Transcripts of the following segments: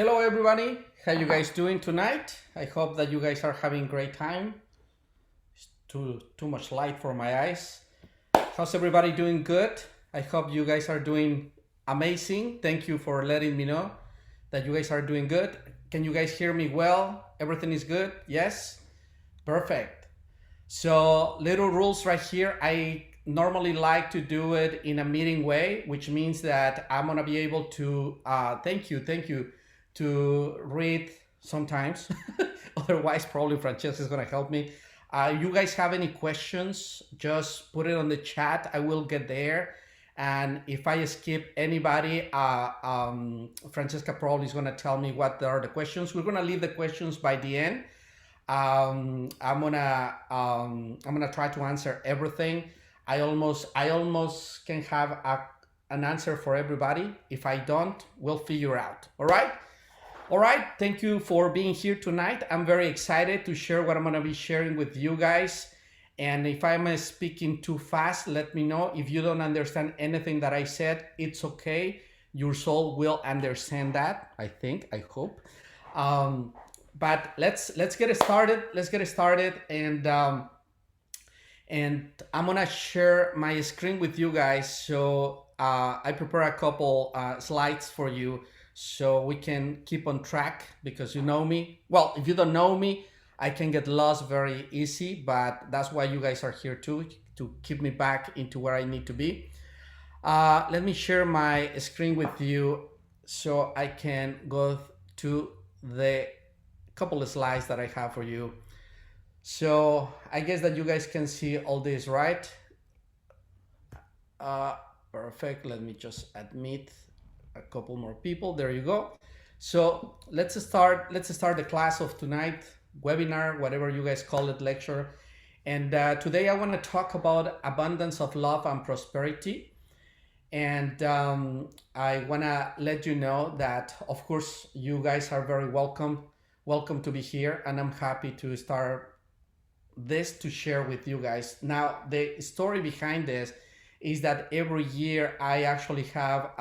Hello everybody, how you guys doing tonight? I hope that you guys are having great time. It's too much light for my eyes. How's everybody doing? Good. I hope you guys are doing amazing. Thank you for letting me know that you guys are doing good. Can you guys hear me well? Everything is good? Yes? Perfect. So little rules right here. I normally like to do it in a meeting way, which means that I'm gonna be able to, thank you, to read sometimes. Otherwise, probably Francesca is gonna help me. You guys have any questions, just put it on the chat. I will get there. And if I skip anybody, Francesca probably is gonna tell me what are the questions. We're gonna leave the questions by the end. I'm gonna try to answer everything. I almost can have an answer for everybody. If I don't, we'll figure out. All right. All right. Thank you for being here tonight. I'm very excited to share what I'm gonna be sharing with you guys. And if I'm speaking too fast, let me know. If you don't understand anything that I said, it's okay. Your soul will understand that. I hope. But let's get it started. And I'm gonna share my screen with you guys. So I prepare a couple slides for you so we can keep on track, because you know me. Well, if you don't know me, I can get lost very easy, but that's why you guys are here too, to keep me back into where I need to be. Let me share my screen with you so I can go to the couple of slides that I have for you. So I guess that you guys can see all this, right? Perfect. Let me just admit a couple more people. There you go. So let's start the class of tonight, webinar, whatever you guys call it, lecture. And today I want to talk about abundance of love and prosperity. And I want to let you know that, of course, you guys are very welcome to be here, and I'm happy to start this to share with you guys. Now, the story behind this is that every year I actually have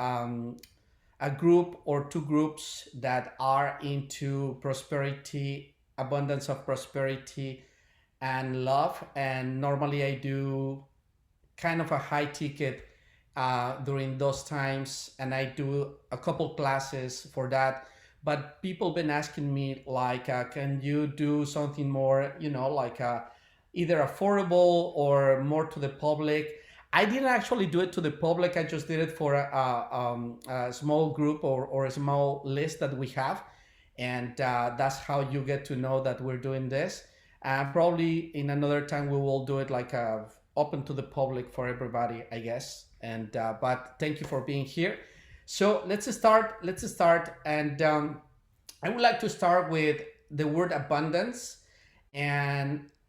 a group or two groups that are into prosperity, abundance of prosperity and love. And normally I do kind of a high ticket during those times, and I do a couple classes for that. But people been asking me, like, can you do something more, like either affordable or more to the public? I didn't actually do it to the public. I just did it for a small group or a small list that we have. And that's how you get to know that we're doing this. Probably in another time, we will do it like open to the public for everybody, I guess. And but thank you for being here. So let's start. And I would like to start with the word abundance.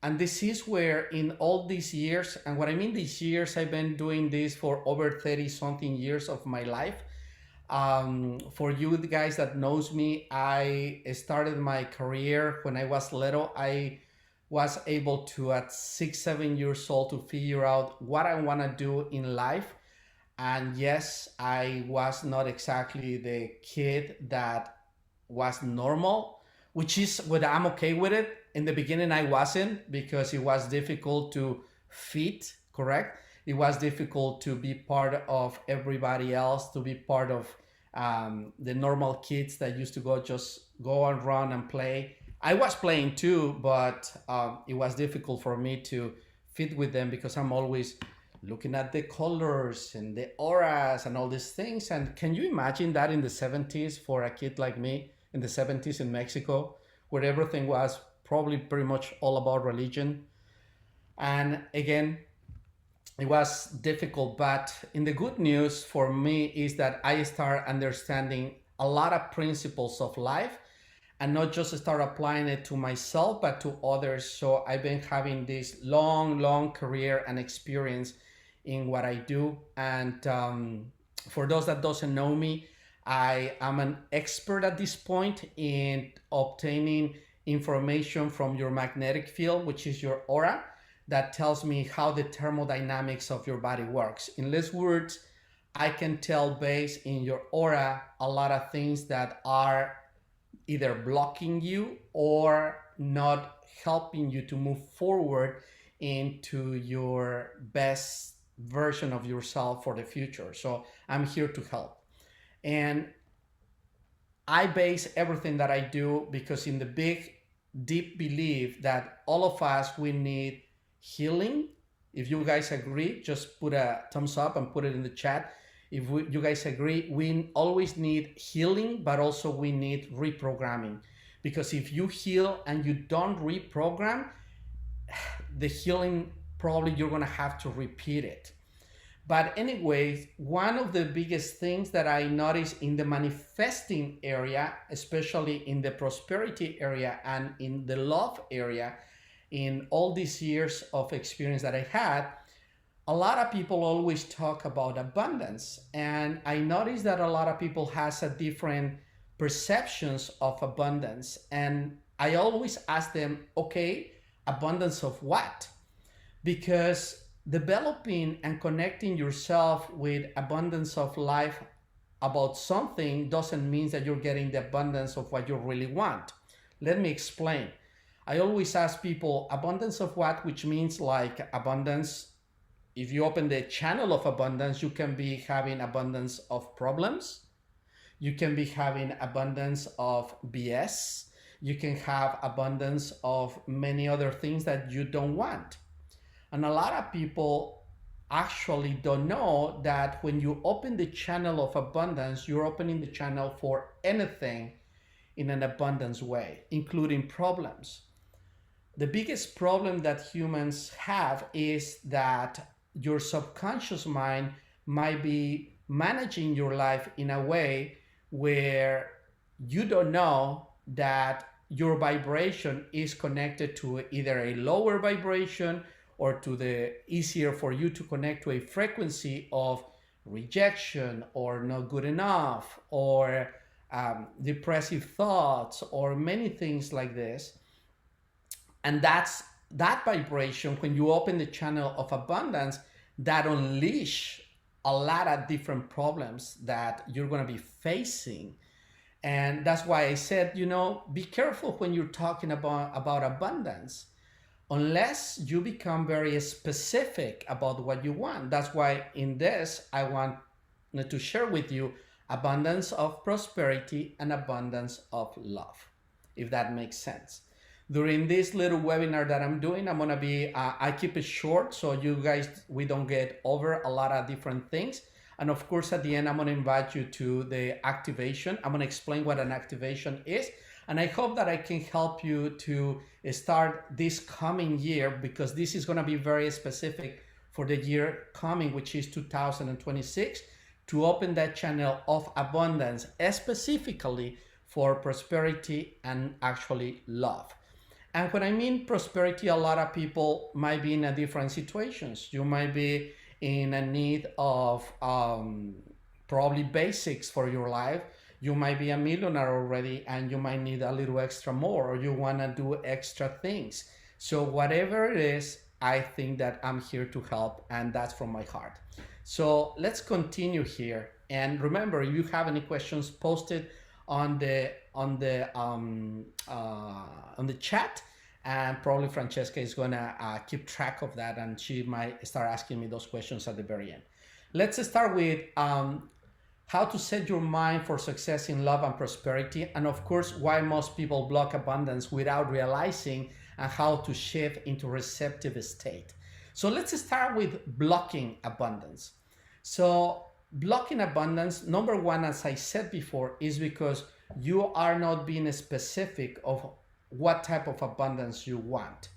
And this is where in all these years, and what I mean these years, I've been doing this for over 30 something years of my life. For you guys that knows me, I started my career when I was little. I was able to, at 6-7 years old, to figure out what I want to do in life. And yes, I was not exactly the kid that was normal, which is what I'm okay with it. In the beginning, I wasn't, because it was difficult to fit, correct? It was difficult to be part of everybody else, to be part of the normal kids that used to just go and run and play. I was playing too, but it was difficult for me to fit with them, because I'm always looking at the colors and the auras and all these things. And can you imagine that in the 70s for a kid like me, in the 70s in Mexico, where everything was probably pretty much all about religion? And again, it was difficult. But in the good news for me is that I start understanding a lot of principles of life, and not just start applying it to myself, but to others. So I've been having this long career and experience in what I do. And for those that doesn't know me, I am an expert at this point in obtaining information from your magnetic field, which is your aura, that tells me how the thermodynamics of your body works. In less words, I can tell based in your aura a lot of things that are either blocking you or not helping you to move forward into your best version of yourself for the future. So I'm here to help. And I base everything that I do because in the big, deep belief that all of us, we need healing. If you guys agree, just put a thumbs up and put it in the chat. If you guys agree, we always need healing, but also we need reprogramming. Because if you heal and you don't reprogram, the healing, probably you're gonna have to repeat it. But anyways, one of the biggest things that I notice in the manifesting area, especially in the prosperity area and in the love area, in all these years of experience that I had, a lot of people always talk about abundance. And I noticed that a lot of people has a different perceptions of abundance. And I always ask them, okay, abundance of what? Because developing and connecting yourself with abundance of life about something doesn't mean that you're getting the abundance of what you really want. Let me explain. I always ask people, abundance of what? Which means like abundance. If you open the channel of abundance, you can be having abundance of problems. You can be having abundance of BS. You can have abundance of many other things that you don't want. And a lot of people actually don't know that when you open the channel of abundance, you're opening the channel for anything in an abundance way, including problems. The biggest problem that humans have is that your subconscious mind might be managing your life in a way where you don't know that your vibration is connected to either a lower vibration or to the easier for you to connect to a frequency of rejection or not good enough or depressive thoughts or many things like this. And that's that vibration, when you open the channel of abundance, that unleash a lot of different problems that you're going to be facing. And that's why I said, be careful when you're talking about abundance, unless you become very specific about what you want. That's why in this, I want to share with you abundance of prosperity and abundance of love, if that makes sense. During this little webinar that I'm doing, I'm gonna be, I keep it short so you guys, we don't get over a lot of different things. And of course, at the end, I'm gonna invite you to the activation. I'm gonna explain what an activation is. And I hope that I can help you to start this coming year, because this is gonna be very specific for the year coming, which is 2026, to open that channel of abundance, specifically for prosperity and actually love. And when I mean prosperity, a lot of people might be in a different situations. You might be in a need of probably basics for your life. You might be a millionaire already and you might need a little extra more, or you want to do extra things. So whatever it is, I think that I'm here to help, and that's from my heart. So let's continue here. And remember, if you have any questions, post it on the chat, and probably Francesca is gonna keep track of that, and she might start asking me those questions at the very end. Let's start with how to set your mind for success in love and prosperity, and of course, why most people block abundance without realizing, and how to shift into receptive state. So let's start with blocking abundance. So blocking abundance, number one, as I said before, is because you are not being specific of what type of abundance you want.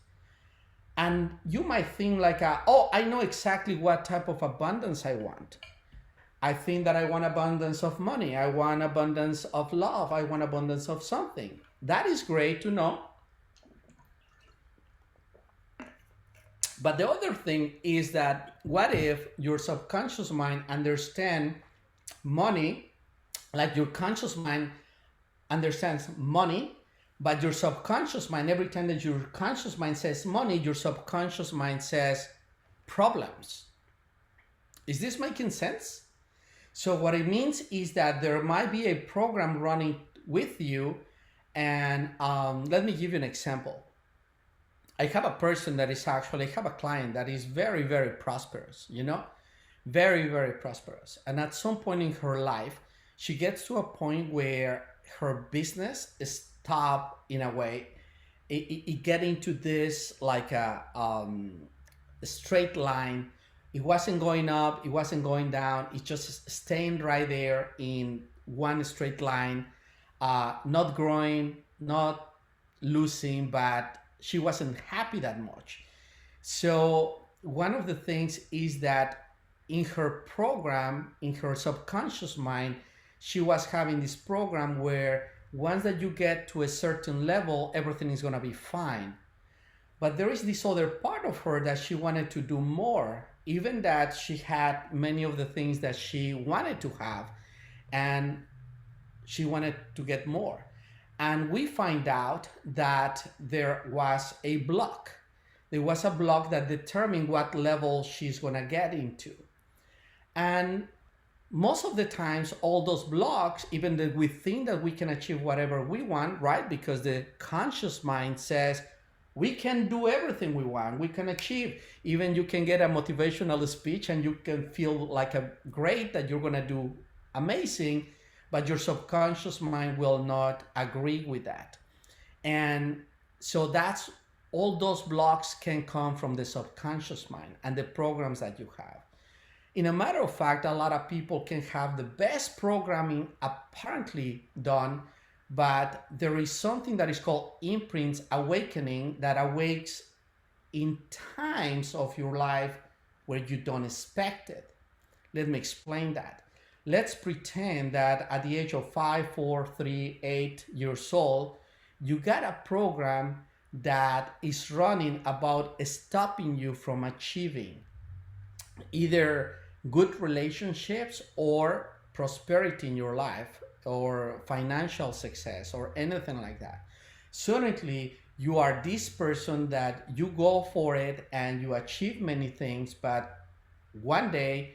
And you might think like, oh, I know exactly what type of abundance I want. I think that I want abundance of money. I want abundance of love. I want abundance of something. That is great to know. But the other thing is that, what if your subconscious mind understands money, like your conscious mind understands money, but your subconscious mind, every time that your conscious mind says money, your subconscious mind says problems. Is this making sense? So what it means is that there might be a program running with you, And let me give you an example. I have a person that is actually, I have a client that is very, very prosperous, very, very prosperous. And at some point in her life, she gets to a point where her business is stopped in a way. It get into this like a straight line. It wasn't going up, it wasn't going down, it just staying right there in one straight line, not growing, not losing, but she wasn't happy that much. So one of the things is that in her program, in her subconscious mind, she was having this program where once that you get to a certain level, everything is going to be fine. But there is this other part of her that she wanted to do more, even that she had many of the things that she wanted to have, and she wanted to get more. And we find out that there was a block. There was a block that determined what level she's going to get into. And most of the times, all those blocks, even that we think that we can achieve whatever we want, right? Because the conscious mind says, we can do everything we want. We can achieve. Even you can get a motivational speech and you can feel like a great that you're going to do amazing, but your subconscious mind will not agree with that. And so that's all those blocks can come from the subconscious mind and the programs that you have. In a matter of fact, a lot of people can have the best programming apparently done, but there is something that is called imprints awakening that awakes in times of your life where you don't expect it. Let me explain that. Let's pretend that at the age of 5, 4, 3, 8 years old, you got a program that is running about stopping you from achieving either good relationships or prosperity in your life or financial success or anything like that. Certainly, you are this person that you go for it and you achieve many things, but one day,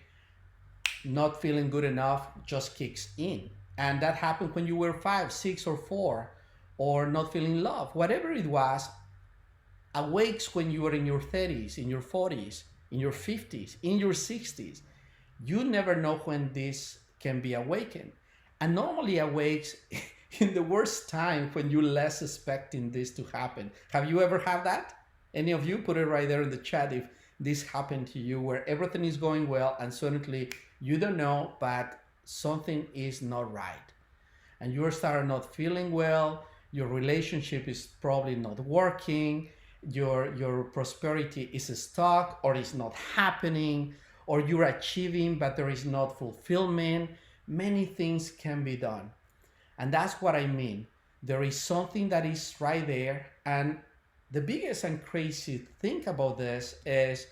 not feeling good enough just kicks in. And that happened when you were 5, 6, or 4, or not feeling love. Whatever it was, awakes when you were in your 30s, in your 40s, in your 50s, in your 60s. You never know when this can be awakened. And normally awakes in the worst time when you're less expecting this to happen. Have you ever had that? Any of you? Put it right there in the chat if this happened to you, where everything is going well and suddenly you don't know, but something is not right. And you start not feeling well, your relationship is probably not working, your prosperity is stuck or is not happening, or you're achieving but there is not fulfillment. Many things can be done. And that's what I mean. There is something that is right there. And the biggest and crazy thing about this is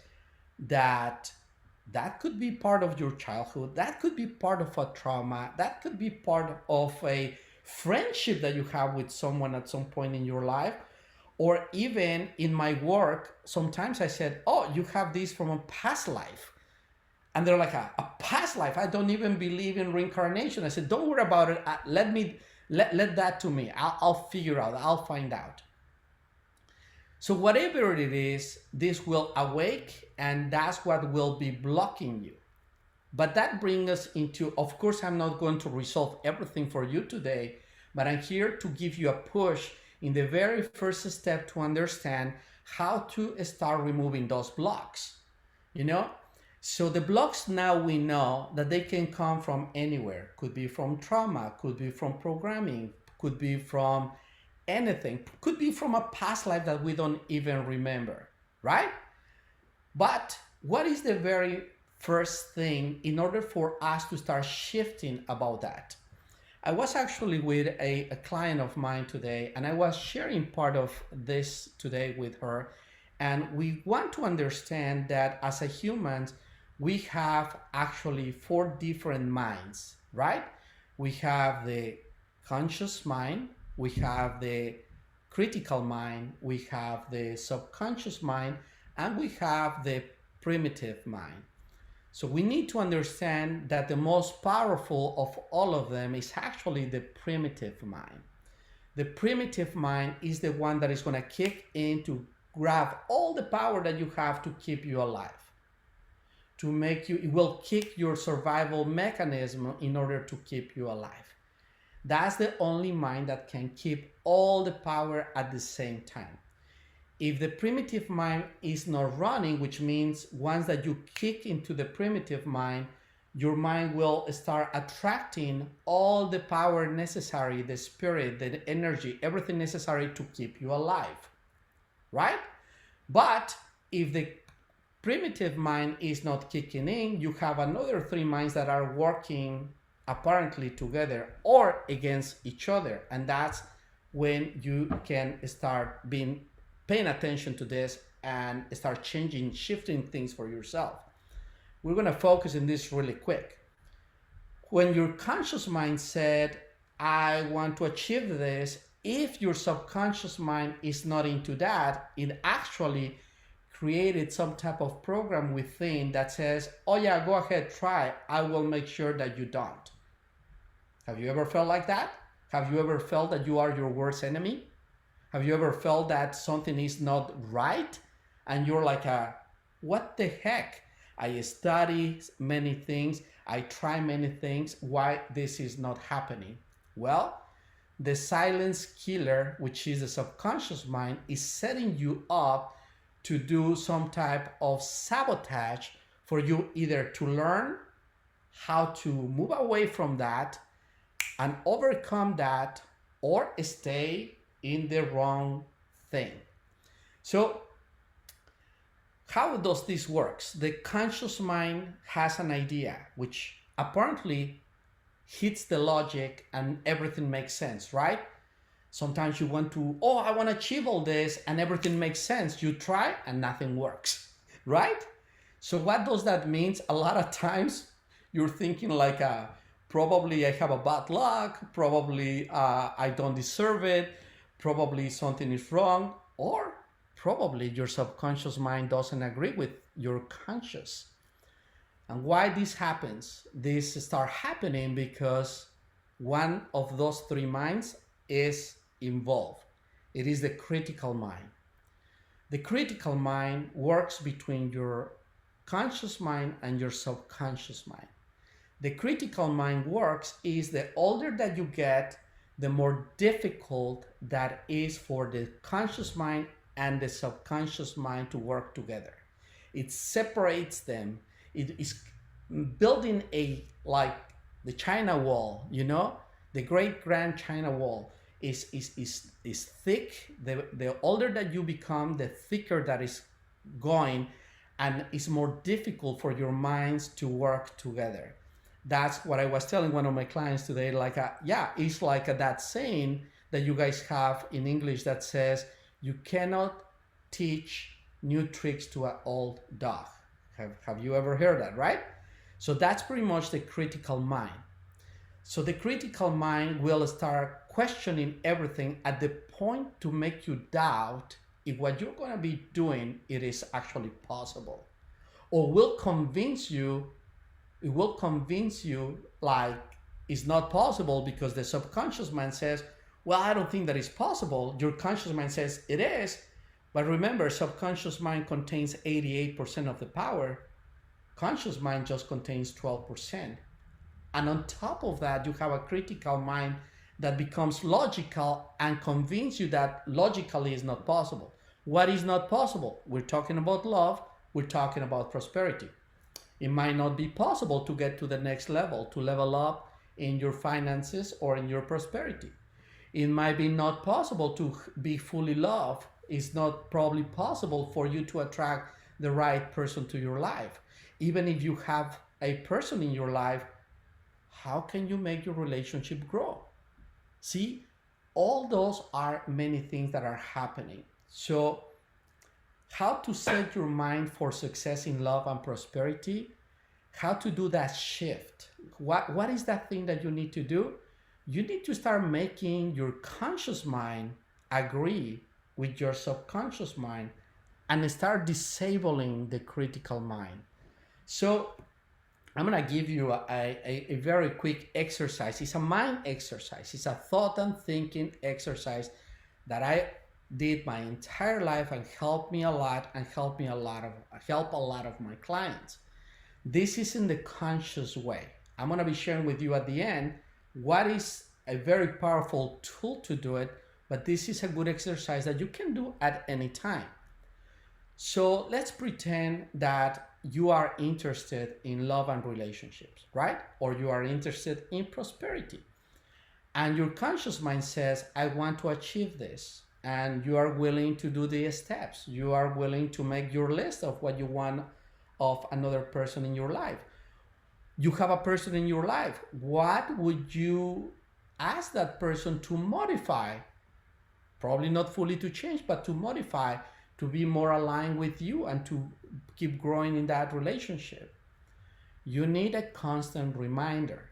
that could be part of your childhood. That could be part of a trauma. That could be part of a friendship that you have with someone at some point in your life. Or even in my work, sometimes I said, oh, you have this from a past life. And they're like, a past life? I don't even believe in reincarnation. I said, don't worry about it. Let that to me. I'll figure out. I'll find out. So whatever it is, this will awake, and that's what will be blocking you. But that brings us into, of course, I'm not going to resolve everything for you today, but I'm here to give you a push in the very first step to understand how to start removing those blocks. So the blocks, now we know that they can come from anywhere. Could be from trauma, could be from programming, could be from anything, could be from a past life that we don't even remember, right? But what is the very first thing in order for us to start shifting about that? I was actually with a client of mine today, and I was sharing part of this today with her. And we want to understand that as a humans, we have actually 4 different minds, right? We have the conscious mind, we have the critical mind, we have the subconscious mind, and we have the primitive mind. So we need to understand that the most powerful of all of them is actually the primitive mind. The primitive mind is the one that is going to kick in to grab all the power that you have to keep you alive, to make you, it will kick your survival mechanism in order to keep you alive. That's the only mind that can keep all the power at the same time. If the primitive mind is not running, which means once that you kick into the primitive mind, your mind will start attracting all the power necessary, the spirit, the energy, everything necessary to keep you alive, right? But if the primitive mind is not kicking in, you have another three minds that are working apparently together or against each other. And that's when you can start paying attention to this and start changing, shifting things for yourself. We're going to focus on this really quick. When your conscious mind said, I want to achieve this, if your subconscious mind is not into that, it actually created some type of program within that says, oh yeah, go ahead, try. I will make sure that you don't. Have you ever felt like that? Have you ever felt that you are your worst enemy? Have you ever felt that something is not right? And you're like, what the heck? I study many things. I try many things. Why this is not happening? Well, the silence killer, which is the subconscious mind, is setting you up to do some type of sabotage for you either to learn how to move away from that and overcome that or stay in the wrong thing. So how does this work? The conscious mind has an idea which apparently hits the logic and everything makes sense, right? Sometimes you want to, oh, I want to achieve all this and everything makes sense. You try and nothing works, right? So what does that mean? A lot of times you're thinking like, probably I have a bad luck, probably I don't deserve it, probably something is wrong, or probably your subconscious mind doesn't agree with your conscious. And why this happens? This start happening because one of those three minds is involved. It is the critical mind. The critical mind works between your conscious mind and your subconscious mind. The critical mind works is the older that you get, the more difficult that is for the conscious mind and the subconscious mind to work together. It separates them. It is building like the China wall, you know, the great grand China wall is thick. The older that you become, the thicker that is going, and it's more difficult for your minds to work together. That's what I was telling one of my clients today. Like, it's like that saying that you guys have in English that says, you cannot teach new tricks to an old dog. Have you ever heard that, right? So that's pretty much the critical mind. So the critical mind will start questioning everything at the point to make you doubt if what you're going to be doing, it is actually possible. Or will convince you like it's not possible because the subconscious mind says, well, I don't think that is possible. Your conscious mind says it is. But remember, subconscious mind contains 88% of the power. Conscious mind just contains 12%. And on top of that, you have a critical mind that becomes logical and convince you that logically is not possible. What is not possible? We're talking about love. We're talking about prosperity. It might not be possible to get to the next level, to level up in your finances or in your prosperity. It might be not possible to be fully loved. It's not probably possible for you to attract the right person to your life. Even if you have a person in your life, how can you make your relationship grow? See, all those are many things that are happening. So how to set your mind for success in love and prosperity, how to do that shift. What is that thing that you need to do? You need to start making your conscious mind agree with your subconscious mind and start disabling the critical mind. So I'm going to give you a very quick exercise. It's a mind exercise. It's a thought and thinking exercise that I did my entire life and helped me a lot and help a lot of my clients. This is in the conscious way. I'm going to be sharing with you at the end what is a very powerful tool to do it, but this is a good exercise that you can do at any time. So let's pretend that you are interested in love and relationships, right? Or you are interested in prosperity. And your conscious mind says, I want to achieve this. And you are willing to do the steps. You are willing to make your list of what you want of another person in your life. You have a person in your life. What would you ask that person to modify? Probably not fully to change, but to modify, to be more aligned with you and to keep growing in that relationship. You need a constant reminder.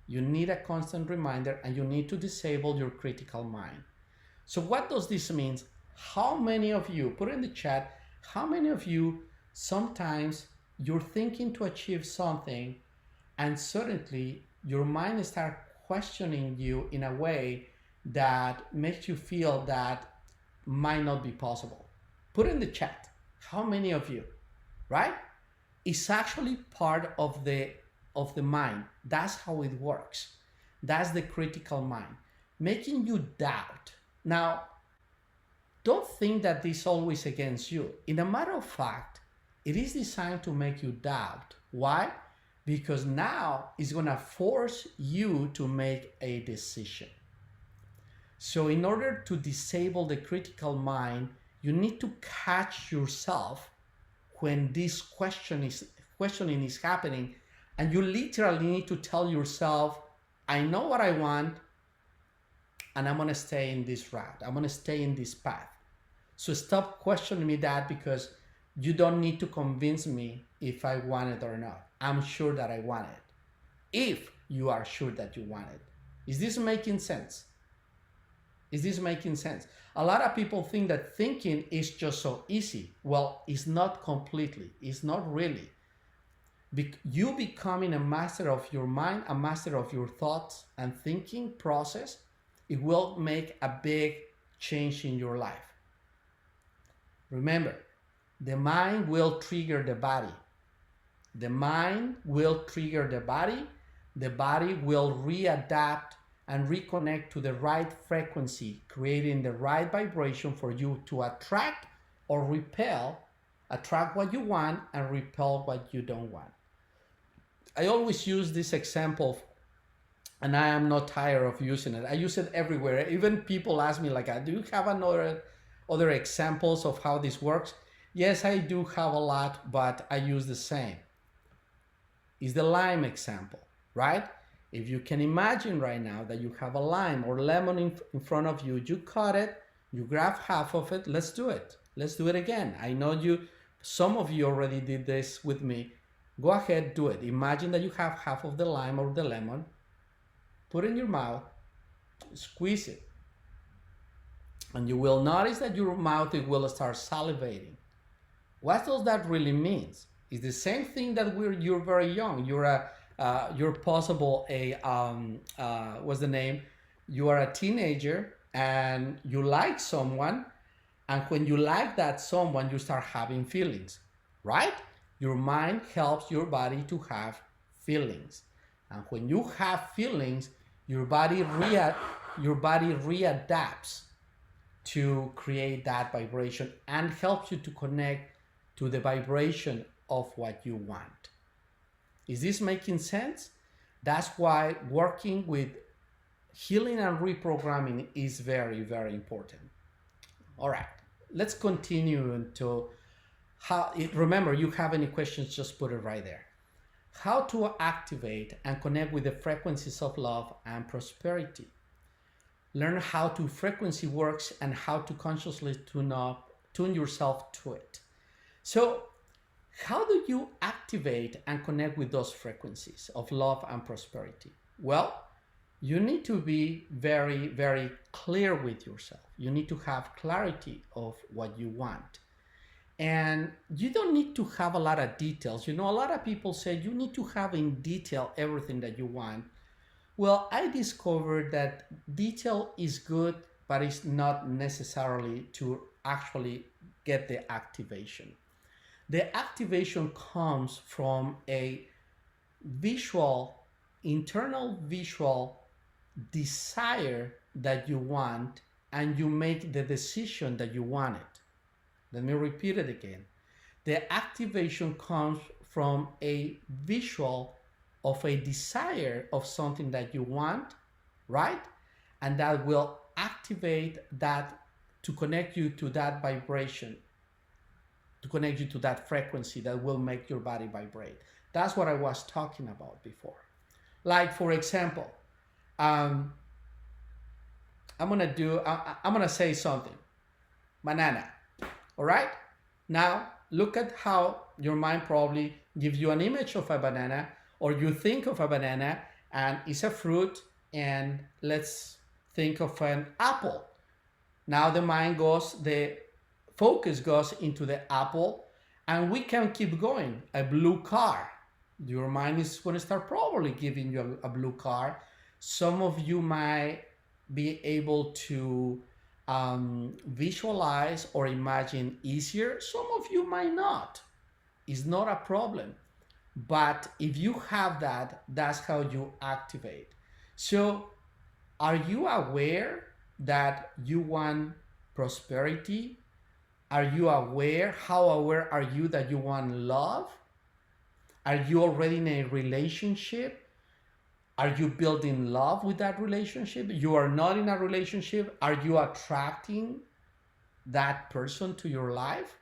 You need a constant reminder, and you need to disable your critical mind. So what does this mean? How many of you, put in the chat, how many of you sometimes you're thinking to achieve something and suddenly your mind starts questioning you in a way that makes you feel that might not be possible? Put in the chat, how many of you, right? It's actually part of the mind. That's how it works. That's the critical mind, making you doubt. Now, don't think that this is always against you. In a matter of fact, it is designed to make you doubt. Why? Because now it's going to force you to make a decision. So in order to disable the critical mind, you need to catch yourself when this questioning is happening, and you literally need to tell yourself, I know what I want, and I'm going to stay in this route. I'm going to stay in this path. So stop questioning me that, because you don't need to convince me if I want it or not. I'm sure that I want it. If you are sure that you want it. Is this making sense? Is this making sense? A lot of people think that thinking is just so easy. Well, it's not completely. It's not really. You becoming a master of your mind, a master of your thoughts and thinking process, it will make a big change in your life. Remember, the mind will trigger the body. The mind will trigger the body. The body will readapt and reconnect to the right frequency, creating the right vibration for you to attract or repel, attract what you want and repel what you don't want. I always use this example, and I am not tired of using it. I use it everywhere. Even people ask me, like, do you have other examples of how this works? Yes, I do have a lot, but I use the same. It's the lime example, right? If you can imagine right now that you have a lime or lemon in front of you, you cut it, you grab half of it, let's do it. Let's do it again. I know some of you already did this with me. Go ahead, do it. Imagine that you have half of the lime or the lemon, put it in your mouth, squeeze it. And you will notice that your mouth, it will start salivating. What does that really mean? It's the same thing that you're very young. You're possible what's the name? You are a teenager and you like someone, and when you like that someone, you start having feelings, right? Your mind helps your body to have feelings, and when you have feelings, your body readapts to create that vibration and helps you to connect to the vibration of what you want. Is this making sense? That's why working with healing and reprogramming is very, very important. All right, let's continue into remember, you have any questions, just put it right there. How to activate and connect with the frequencies of love and prosperity. Learn how to frequency works and how to consciously tune yourself to it. So, how do you activate and connect with those frequencies of love and prosperity? Well, you need to be very, very clear with yourself. You need to have clarity of what you want. And you don't need to have a lot of details. You know, a lot of people say you need to have in detail everything that you want. Well, I discovered that detail is good, but it's not necessarily to actually get the activation. The activation comes from a visual, internal visual desire that you want, and you make the decision that you want it. Let me repeat it again. The activation comes from a visual of a desire of something that you want, right? And that will activate that to connect you to that vibration, to connect you to that frequency that will make your body vibrate. That's what I was talking about before. Like, for example, I'm gonna say something. Banana. All right? Now, look at how your mind probably gives you an image of a banana, or you think of a banana and it's a fruit, and let's think of an apple. Now the focus goes into the apple, and we can keep going. A blue car. Your mind is going to start probably giving you a blue car. Some of you might be able to visualize or imagine easier. Some of you might not. It's not a problem. But if you have that, that's how you activate. So are you aware that you want prosperity? Are you aware? How aware are you that you want love? Are you already in a relationship? Are you building love with that relationship? You are not in a relationship. Are you attracting that person to your life?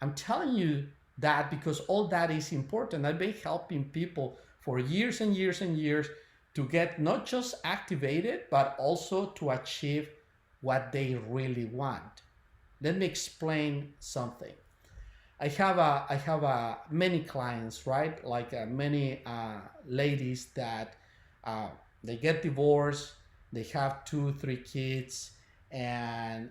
I'm telling you that because all that is important. I've been helping people for years and years and years to get not just activated, but also to achieve what they really want. Let me explain something. I have many clients, right? Like many ladies that they get divorced, they have 2, 3 kids, and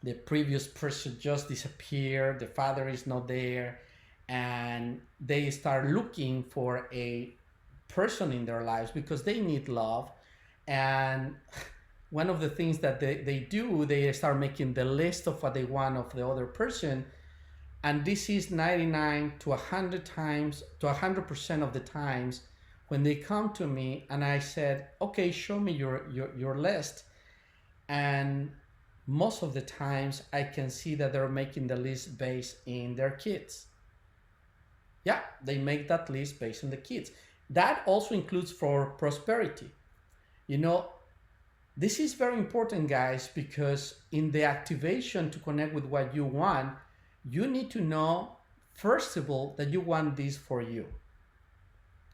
the previous person just disappeared, the father is not there, and they start looking for a person in their lives because they need love. And one of the things that they do, they start making the list of what they want of the other person. And this is 99 to 100 times, to 100% of the times when they come to me and I said, okay, show me your list. And most of the times I can see that they're making the list based in their kids. Yeah, they make that list based on the kids. That also includes for prosperity. You know, this is very important, guys, because in the activation to connect with what you want, you need to know, first of all, that you want this for you.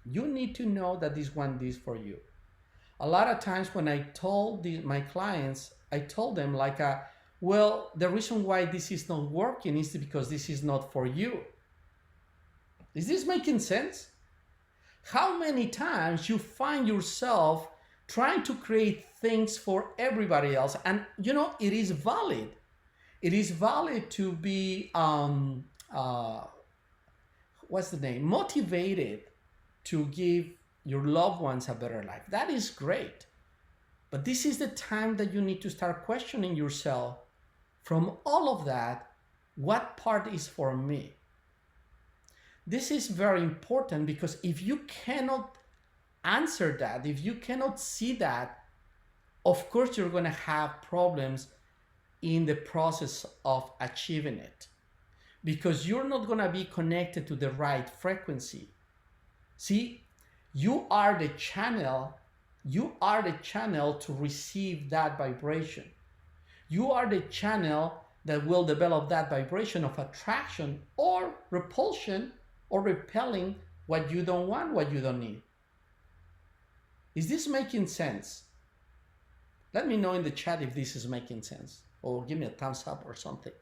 You need to know that this want this for you. A lot of times when I told my clients, I told them like, well, the reason why this is not working is because this is not for you. Is this making sense? How many times you find yourself trying to create things for everybody else? And you know, it is valid. It is valid to be, motivated to give your loved ones a better life. That is great. But this is the time that you need to start questioning yourself from all of that, what part is for me? This is very important because if you cannot answer that, if you cannot see that, of course you're going to have problems in the process of achieving it, because you're not going to be connected to the right frequency. See, you are the channel to receive that vibration. You are the channel that will develop that vibration of attraction or repulsion or repelling what you don't want, what you don't need. Is this making sense? Let me know in the chat if this is making sense, or give me a thumbs up or something.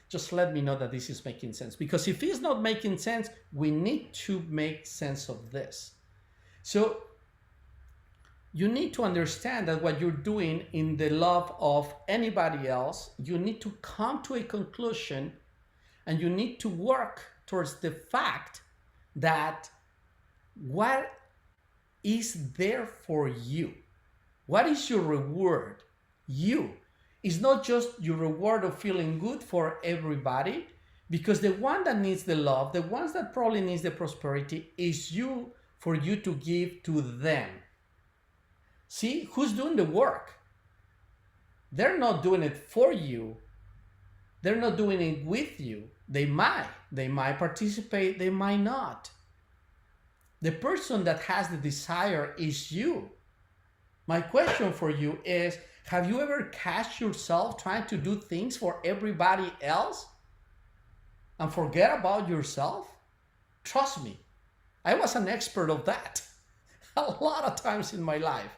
Just let me know that this is making sense, because if it's not making sense, we need to make sense of this. So you need to understand that what you're doing in the love of anybody else, you need to come to a conclusion and you need to work towards the fact that what is there for you? What is your reward? You. It's not just your reward of feeling good for everybody, because the one that needs the love, the ones that probably needs the prosperity, is you, for you to give to them. See, who's doing the work? They're not doing it for you. They're not doing it with you. They might participate, they might not. The person that has the desire is you. My question for you is, have you ever catch yourself trying to do things for everybody else and forget about yourself? Trust me, I was an expert of that a lot of times in my life.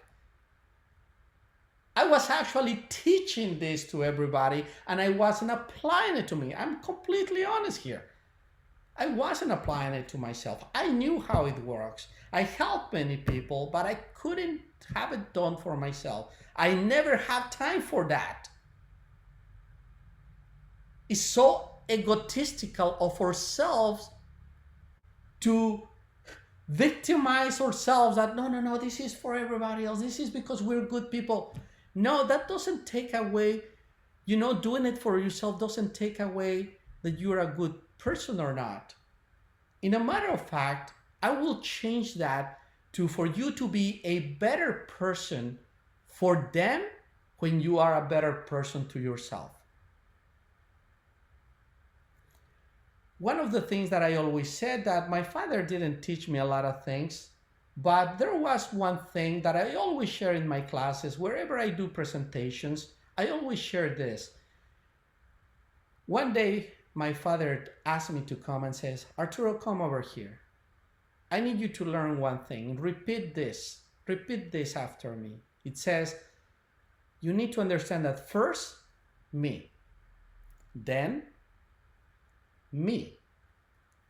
I was actually teaching this to everybody, and I wasn't applying it to me. I'm completely honest here. I wasn't applying it to myself. I knew how it works. I helped many people, but I couldn't have it done for myself. I never have time for that. It's so egotistical of ourselves to victimize ourselves that no, this is for everybody else. This is because we're good people. No, that doesn't take away, doing it for yourself doesn't take away that you're a good person or not. In a matter of fact, I will change that to for you to be a better person for them when you are a better person to yourself. One of the things that I always said, that my father didn't teach me a lot of things, but there was one thing that I always share in my classes. Wherever I do presentations, I always share this. One day, my father asked me to come and says, Arturo, come over here. I need you to learn one thing. Repeat this after me. It says, you need to understand that first, me, then me,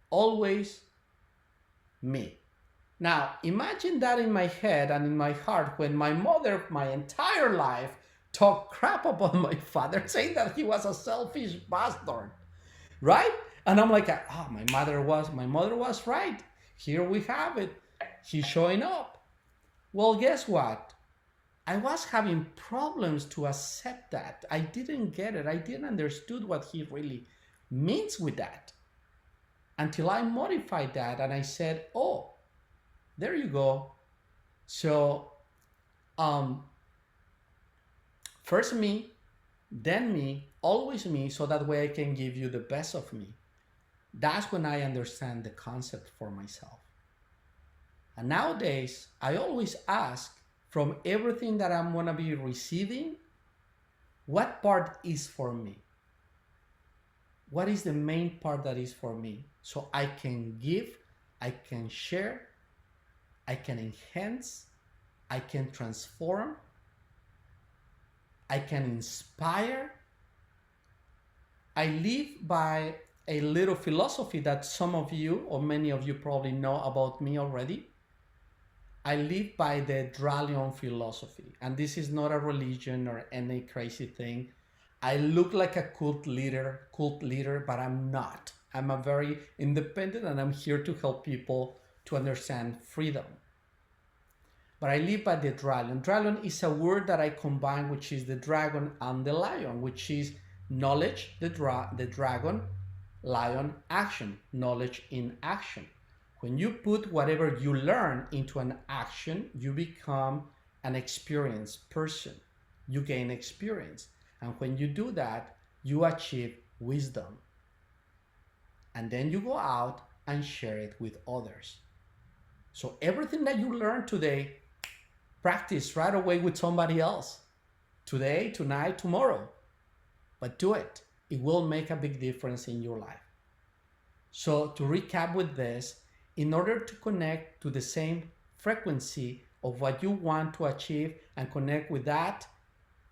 always me. Now, imagine that in my head and in my heart when my mother, my entire life, talked crap about my father, saying that he was a selfish bastard, right? And I'm like, my mother was right. Here we have it. He's showing up. Well, guess what? I was having problems to accept that. I didn't get it. I didn't understood what he really means with that until I modified that and I said, oh, there you go. So, first me, then me, always me, so that way I can give you the best of me. That's when I understand the concept for myself. And nowadays, I always ask, from everything that I'm gonna be receiving, what part is for me? What is the main part that is for me? So I can give, I can share, I can enhance, I can transform, I can inspire. I live by a little philosophy that some of you or many of you probably know about me already. I live by the Dralion philosophy, and this is not a religion or any crazy thing. I look like a cult leader, but I'm not. I'm a very independent, and I'm here to help people to understand freedom. But I live by the Dralion. Dralion is a word that I combine, which is the dragon and the lion, which is knowledge, the dragon, lion, action, knowledge in action. When you put whatever you learn into an action, you become an experienced person. You gain experience. And when you do that, you achieve wisdom. And then you go out and share it with others. So everything that you learn today, practice right away with somebody else. Today, tonight, tomorrow. But do it. It will make a big difference in your life. So to recap with this, in order to connect to the same frequency of what you want to achieve and connect with that,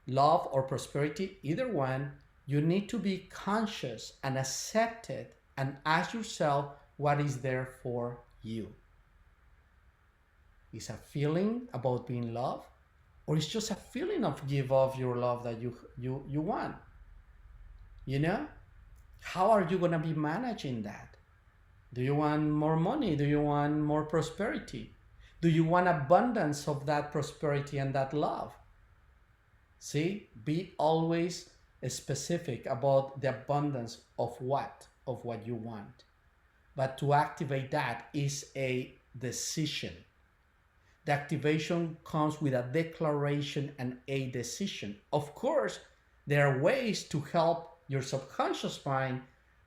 love or prosperity, either one, you need to be conscious and accept it and ask yourself what is there for you. Is a feeling about being loved, or it's just a feeling of give off your love that you want? You know? How are you going to be managing that? Do you want more money? Do you want more prosperity? Do you want abundance of that prosperity and that love? See, be always specific about the abundance of what you want. But to activate that is a decision. The activation comes with a declaration and a decision. Of course, there are ways to help your subconscious mind,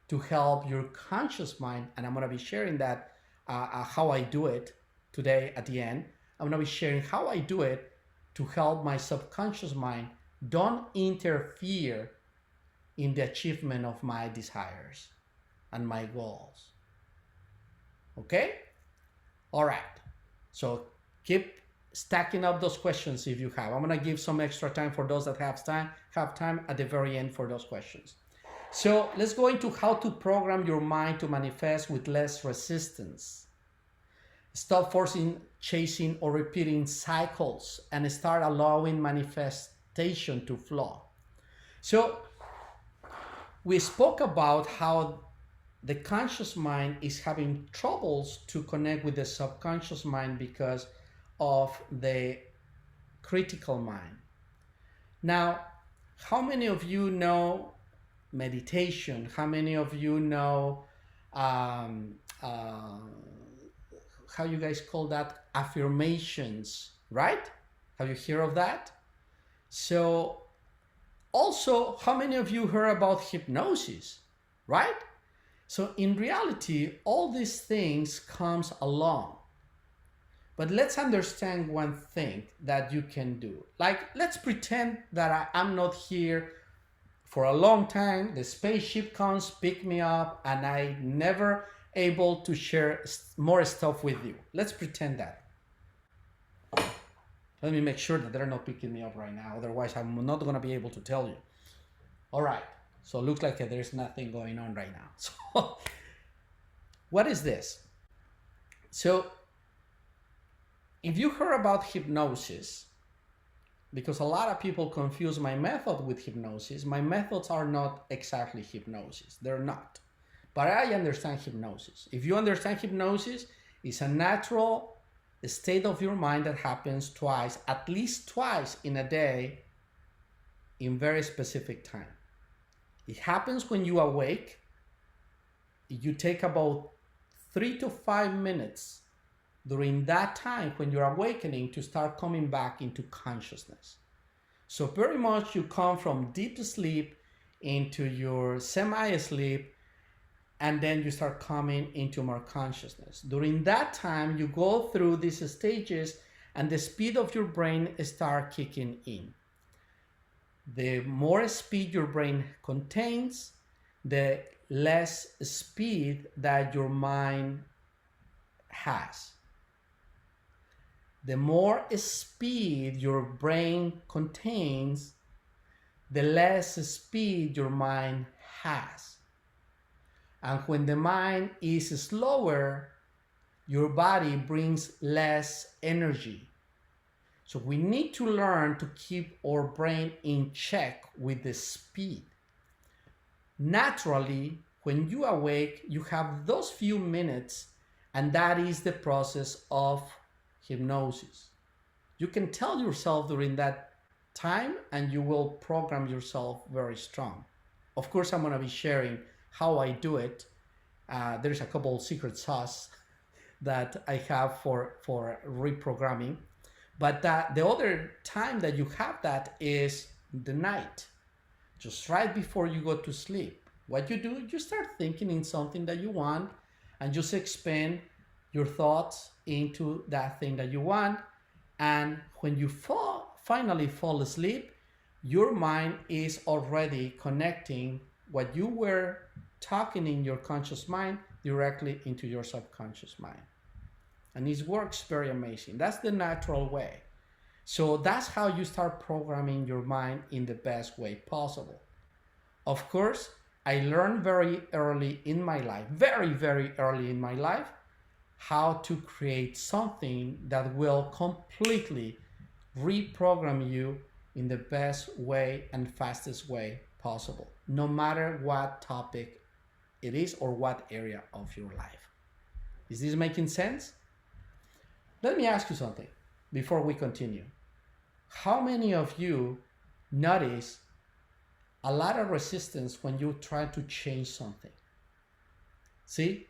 to help your conscious mind, and I'm going to be sharing that, how I do it today at the end. I'm going to be sharing how I do it to help my subconscious mind don't interfere in the achievement of my desires and my goals. Okay? All right. So keep stacking up those questions if you have. I'm going to give some extra time for those that have time at the very end for those questions. So let's go into how to program your mind to manifest with less resistance. Stop forcing, chasing, or repeating cycles and start allowing manifestation to flow. So we spoke about how the conscious mind is having troubles to connect with the subconscious mind because of the critical mind. Now, how many of you know meditation? How many of you know how you guys call that, affirmations, right? Have you heard of that? So also, how many of you heard about hypnosis, right? So in reality, all these things comes along. But let's understand one thing that you can do. Like, let's pretend that I'm not here for a long time. The spaceship comes, pick me up, and I never able to share more stuff with you. Let's pretend that. Let me make sure that they're not picking me up right now. Otherwise, I'm not going to be able to tell you. All right. So it looks like there's nothing going on right now. So what is this? So if you heard about hypnosis, because a lot of people confuse my method with hypnosis, my methods are not exactly hypnosis. They're not. But I understand hypnosis. If you understand hypnosis, it's a natural state of your mind that happens twice, at least twice in a day, in very specific time. It happens when you awake. You take about 3 to 5 minutes during that time when you're awakening to start coming back into consciousness. So very much you come from deep sleep into your semi-sleep, and then you start coming into more consciousness. During that time, you go through these stages and the speed of your brain start kicking in. The more speed your brain contains, the less speed that your mind has. The more speed your brain contains, the less speed your mind has. And when the mind is slower, your body brings less energy. So we need to learn to keep our brain in check with the speed. Naturally, when you awake, you have those few minutes, and that is the process of hypnosis. You can tell yourself during that time, and you will program yourself very strong. Of course, I'm going to be sharing how I do it. There's a couple secret sauce that I have for reprogramming. But the other time that you have that is the night, just right before you go to sleep. What you do, you start thinking in something that you want and just expand your thoughts into that thing that you want. And when you finally fall asleep, your mind is already connecting what you were talking in your conscious mind directly into your subconscious mind. And it works very amazing. That's the natural way. So that's how you start programming your mind in the best way possible. Of course, I learned very early in my life, very, very early in my life, how to create something that will completely reprogram you in the best way and fastest way possible, no matter what topic it is or what area of your life. Is this making sense? Let me ask you something before we continue. How many of you notice a lot of resistance when you try to change something? See?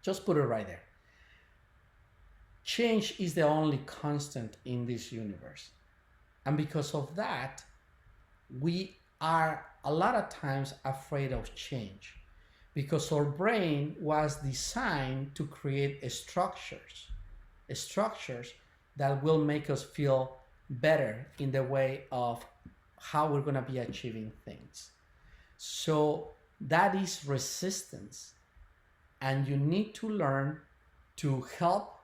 Just put it right there. Change is the only constant in this universe. And because of that, we are a lot of times afraid of change because our brain was designed to create structures that will make us feel better in the way of how we're going to be achieving things. So that is resistance. And you need to learn to help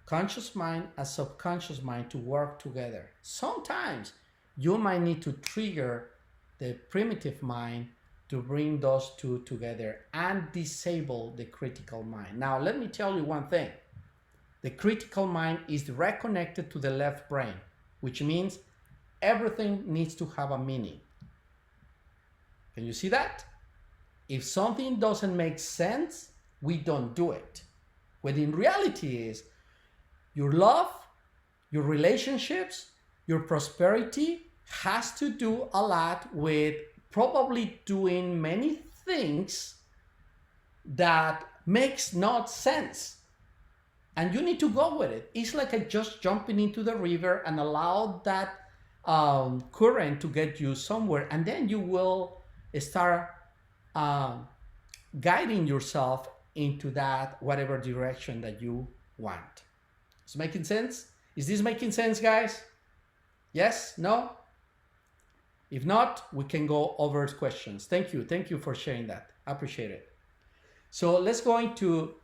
conscious mind and subconscious mind to work together. Sometimes you might need to trigger the primitive mind to bring those two together and disable the critical mind. Now, let me tell you one thing. The critical mind is direct connected to the left brain, which means everything needs to have a meaning. Can you see that? If something doesn't make sense, we don't do it. When in reality is your love, your relationships, your prosperity has to do a lot with probably doing many things that makes not sense. And you need to go with it. It's like just jumping into the river and allow that current to get you somewhere. And then you will start guiding yourself into that whatever direction that you want. Is it making sense? Is this making sense, guys? Yes? No? If not, we can go over questions. Thank you for sharing that. I appreciate it. So let's go into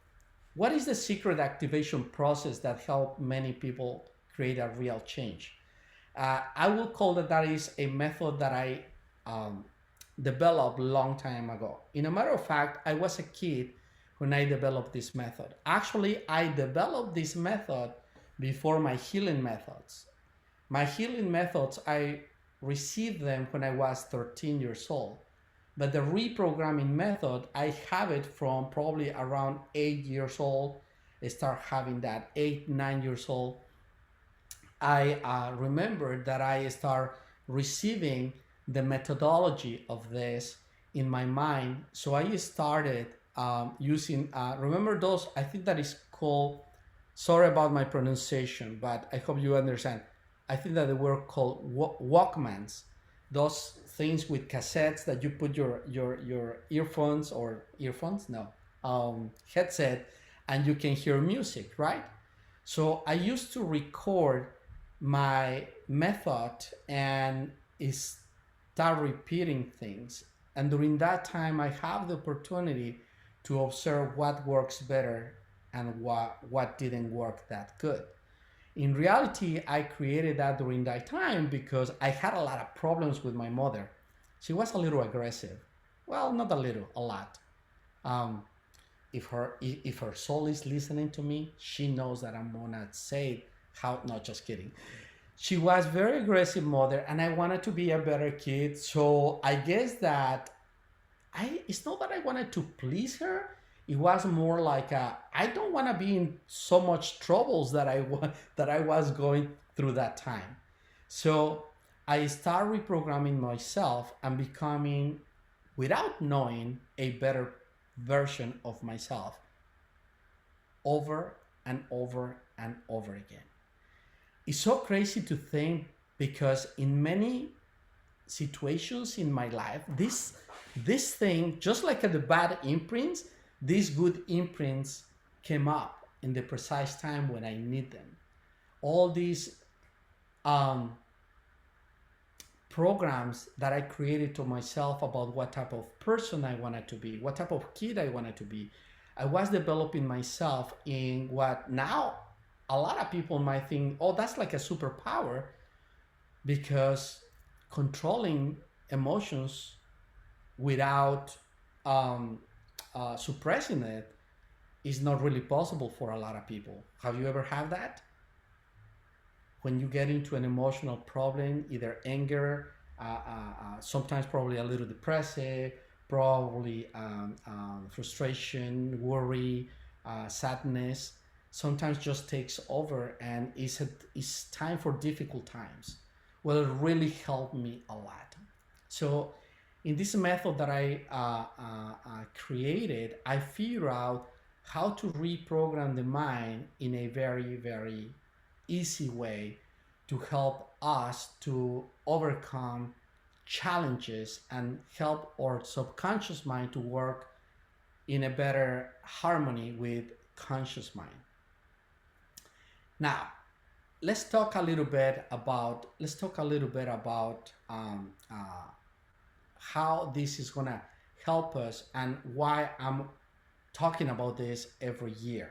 what is the secret activation process that helped many people create a real change. I will call that is a method that I developed a long time ago. In a matter of fact, I was a kid when I developed this method. Actually, I developed this method before my healing methods. My healing methods, I received them when I was 13 years old. But the reprogramming method, I have it from probably around 8 years old. I start having that 8, 9 years old. I remember that I start receiving the methodology of this in my mind. So I started using, remember those, I think that is called, sorry about my pronunciation, but I hope you understand. I think that they were called Walkmans. Those things with cassettes that you put your earphones or earphones, no, headset, and you can hear music, right? So I used to record my method and start repeating things. And during that time, I have the opportunity to observe what works better and what didn't work that good. In reality, I created that during that time because I had a lot of problems with my mother. She was a little aggressive. Well, not a little, a lot. If her soul is listening to me, she knows that I'm gonna say how, no, just kidding. She was very aggressive mother and I wanted to be a better kid. So I guess that it's not that I wanted to please her. It was more like I don't want to be in so much troubles that I was going through that time. So I start reprogramming myself and becoming, without knowing, a better version of myself over and over and over again. It's so crazy to think because in many situations in my life, this thing, just like at the bad imprints, these good imprints came up in the precise time when I need them. All these programs that I created to myself about what type of person I wanted to be, what type of kid I wanted to be, I was developing myself in what now a lot of people might think, oh, that's like a superpower, because controlling emotions without suppressing it is not really possible for a lot of people. Have you ever had that? When you get into an emotional problem, either anger, sometimes probably a little depressive, probably frustration, worry, sadness sometimes just takes over, and it's time for difficult times. Well, it really helped me a lot. So in this method that I created, I figure out how to reprogram the mind in a very, very easy way to help us to overcome challenges and help our subconscious mind to work in a better harmony with conscious mind. Now, let's talk a little bit about how this is gonna help us and why I'm talking about this every year.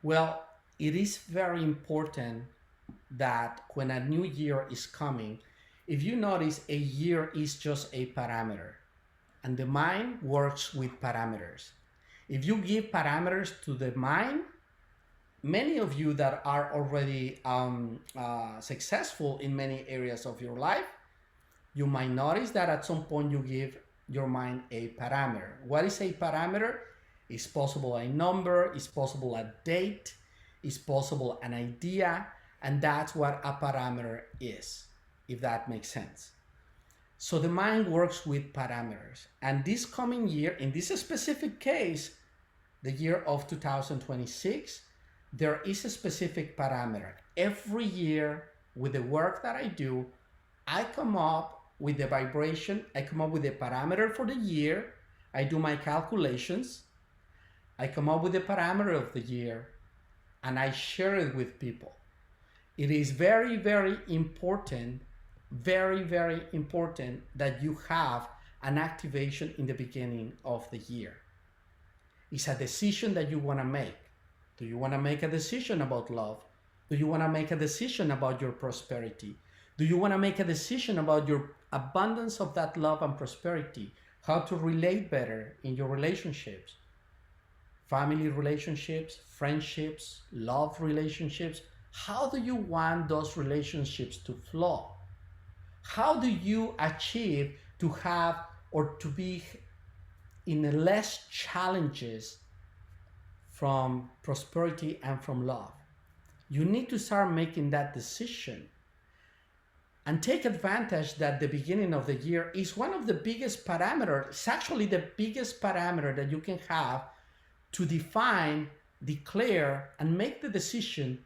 Well, it is very important that when a new year is coming, if you notice, a year is just a parameter, and the mind works with parameters. If you give parameters to the mind, many of you that are already successful in many areas of your life, you might notice that at some point you give your mind a parameter. What is a parameter? It's possible a number, it's possible a date, it's possible an idea, and that's what a parameter is, if that makes sense. So the mind works with parameters. And this coming year, in this specific case, the year of 2026, there is a specific parameter. Every year with the work that I do, I come up with the vibration, I come up with a parameter for the year, I do my calculations, I come up with the parameter of the year, and I share it with people. It is very, very important, very, very important that you have an activation in the beginning of the year. It's a decision that you want to make. Do you want to make a decision about love? Do you want to make a decision about your prosperity? Do you want to make a decision about your abundance of that love and prosperity? How to relate better in your relationships? Family relationships, friendships, love relationships. How do you want those relationships to flow? How do you achieve to have or to be in less challenges from prosperity and from love? You need to start making that decision and take advantage that the beginning of the year is one of the biggest parameters. It's actually the biggest parameter that you can have to define, declare, and make the decision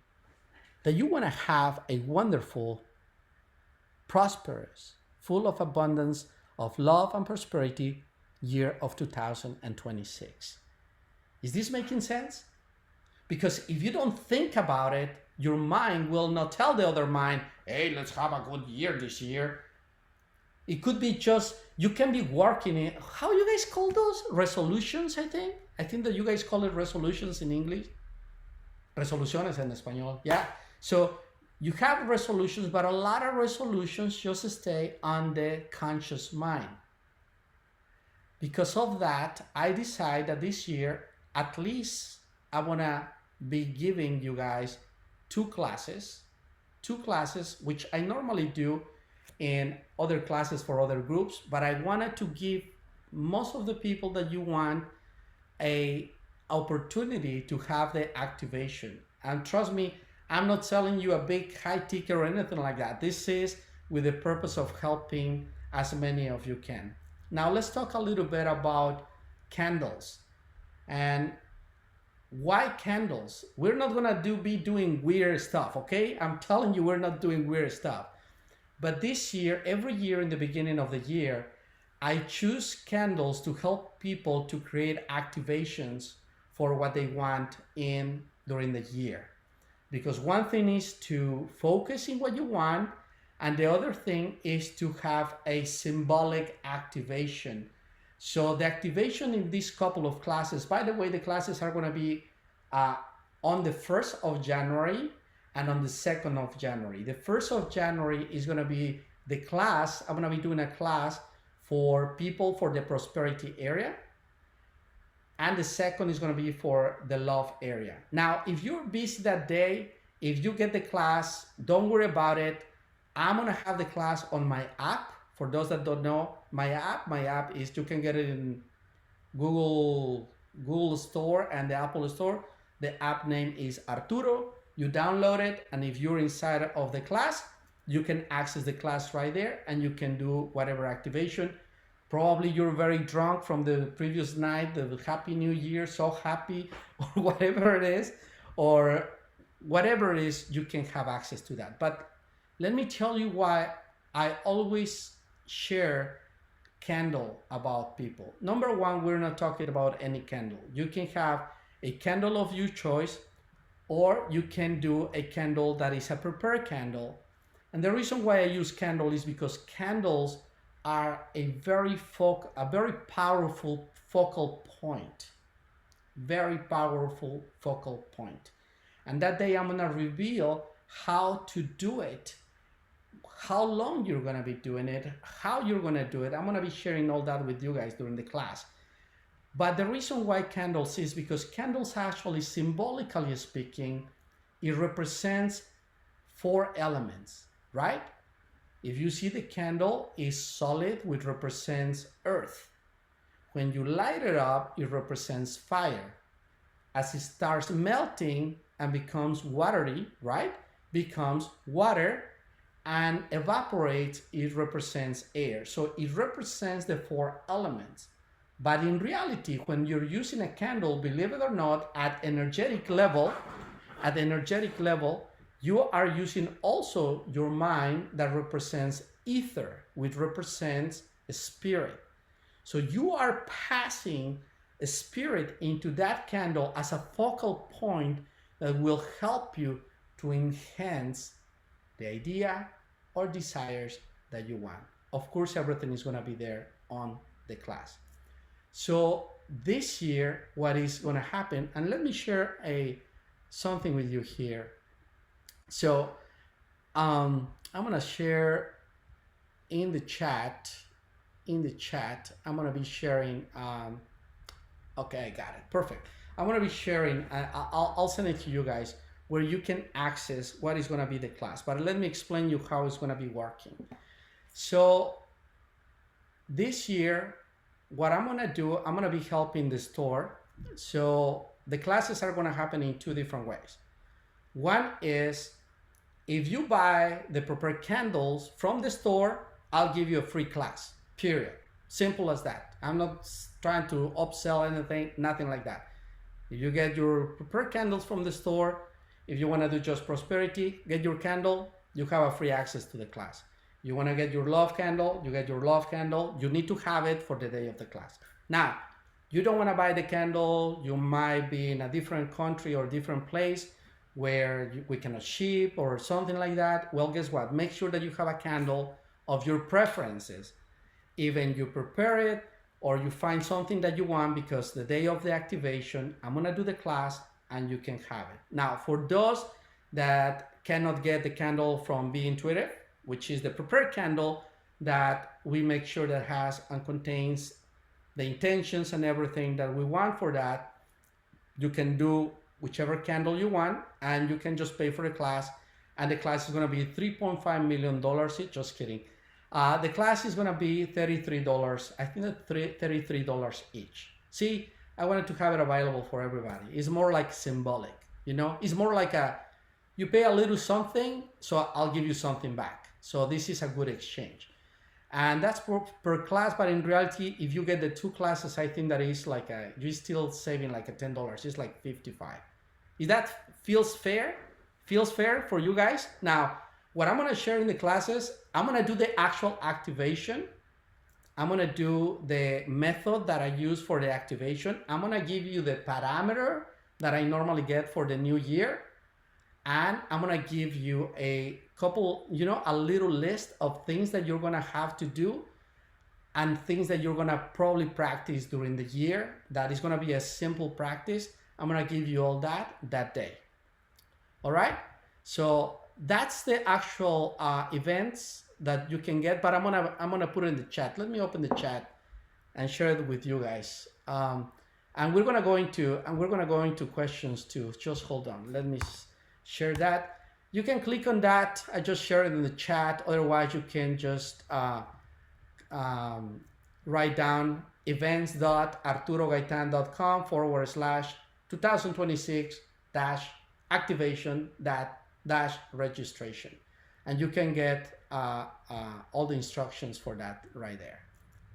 that you want to have a wonderful, prosperous, full of abundance of love and prosperity year of 2026. Is this making sense? Because if you don't think about it, your mind will not tell the other mind, hey, let's have a good year this year. It could be just, you can be working in, how you guys call those? Resolutions, I think. I think that you guys call it resolutions in English. Resoluciones en español. Yeah. So you have resolutions, but a lot of resolutions just stay on the conscious mind. Because of that, I decided that this year, at least I want to be giving you guys two classes, which I normally do in other classes for other groups, but I wanted to give most of the people that you want a opportunity to have the activation. And trust me, I'm not selling you a big high ticket or anything like that. This is with the purpose of helping as many of you can. Now let's talk a little bit about candles. And why candles? We're not gonna be doing weird stuff, okay? I'm telling you, we're not doing weird stuff. But this year, every year in the beginning of the year, I choose candles to help people to create activations for what they want during the year. Because one thing is to focus in what you want, and the other thing is to have a symbolic activation. So the activation in this couple of classes, by the way, the classes are going to be on the 1st of January and on the 2nd of January. The 1st of January is going to be the class. I'm going to be doing a class for people for the prosperity area. And the 2nd is going to be for the love area. Now, if you're busy that day, if you get the class, don't worry about it. I'm going to have the class on my app. For those that don't know, My app is, you can get it in Google Store and the Apple Store. The app name is Arturo. You download it, and if you're inside of the class, you can access the class right there, and you can do whatever activation. Probably you're very drunk from the previous night, the Happy New Year, so happy, or whatever it is, or whatever it is, you can have access to that. But let me tell you why I always share candle about people. Number one, we're not talking about any candle. You can have a candle of your choice, or you can do a candle that is a prepared candle. And the reason why I use candle is because candles are a very powerful focal point. Very powerful focal point. And that day I'm gonna reveal how to do it, how long you're gonna be doing it, how you're gonna do it. I'm gonna be sharing all that with you guys during the class. But the reason why candles is because candles actually, symbolically speaking, it represents 4 elements, right? If you see the candle is solid, which represents earth. When you light it up, it represents fire. As it starts melting and becomes watery, right? Becomes water and evaporates, it represents air. So it represents the 4 elements. But in reality, when you're using a candle, believe it or not, at energetic level, you are using also your mind that represents ether, which represents a spirit. So you are passing a spirit into that candle as a focal point that will help you to enhance the idea or desires that you want. Of course, everything is going to be there on the class. So this year, what is going to happen, and let me share something with you here. So I'm going to share in the chat, I'm going to be sharing, okay, I got it, perfect. I'm going to be sharing, I'll send it to you guys, where you can access what is going to be the class. But let me explain you how it's going to be working. So this year, what I'm going to do, I'm going to be helping the store. So the classes are going to happen in 2 different ways. One is, if you buy the prepared candles from the store, I'll give you a free class, period. Simple as that. I'm not trying to upsell anything, nothing like that. If you get your prepared candles from the store, if you want to do just prosperity, get your candle, you have a free access to the class. You want to get your love candle, you get your love candle. You need to have it for the day of the class. Now, you don't want to buy the candle, you might be in a different country or different place where we cannot ship or something like that. Well, guess what? Make sure that you have a candle of your preferences. Even you prepare it or you find something that you want, because the day of the activation, I'm going to do the class and you can have it. Now, for those that cannot get the candle from Be Intuitive, which is the prepared candle that we make sure that has and contains the intentions and everything that we want for that, you can do whichever candle you want, and you can just pay for the class, and the class is going to be $3.5 million. Just kidding. The class is going to be $33. I think that $33 each. See, I wanted to have it available for everybody. It's more like symbolic, you know. It's more like you pay a little something, so I'll give you something back. So this is a good exchange. And that's per class, but in reality, if you get the 2 classes, I think that is like you're still saving like $10. It's like $55. Is that feels fair? Feels fair for you guys? Now, what I'm gonna share in the classes, I'm gonna do the actual activation. I'm gonna do the method that I use for the activation. I'm gonna give you the parameter that I normally get for the new year. And I'm gonna give you a couple, a little list of things that you're gonna have to do and things that you're gonna probably practice during the year. That is gonna be a simple practice. I'm gonna give you all that day. All right? So that's the actual events that you can get, but I'm gonna put it in the chat. Let me open the chat and share it with you guys. And we're gonna go into questions too. Just hold on. Let me share that. You can click on that. I just shared it in the chat. Otherwise, you can just write down events.arturogaitan.com/2026 dash activation dash registration. And you can get all the instructions for that right there.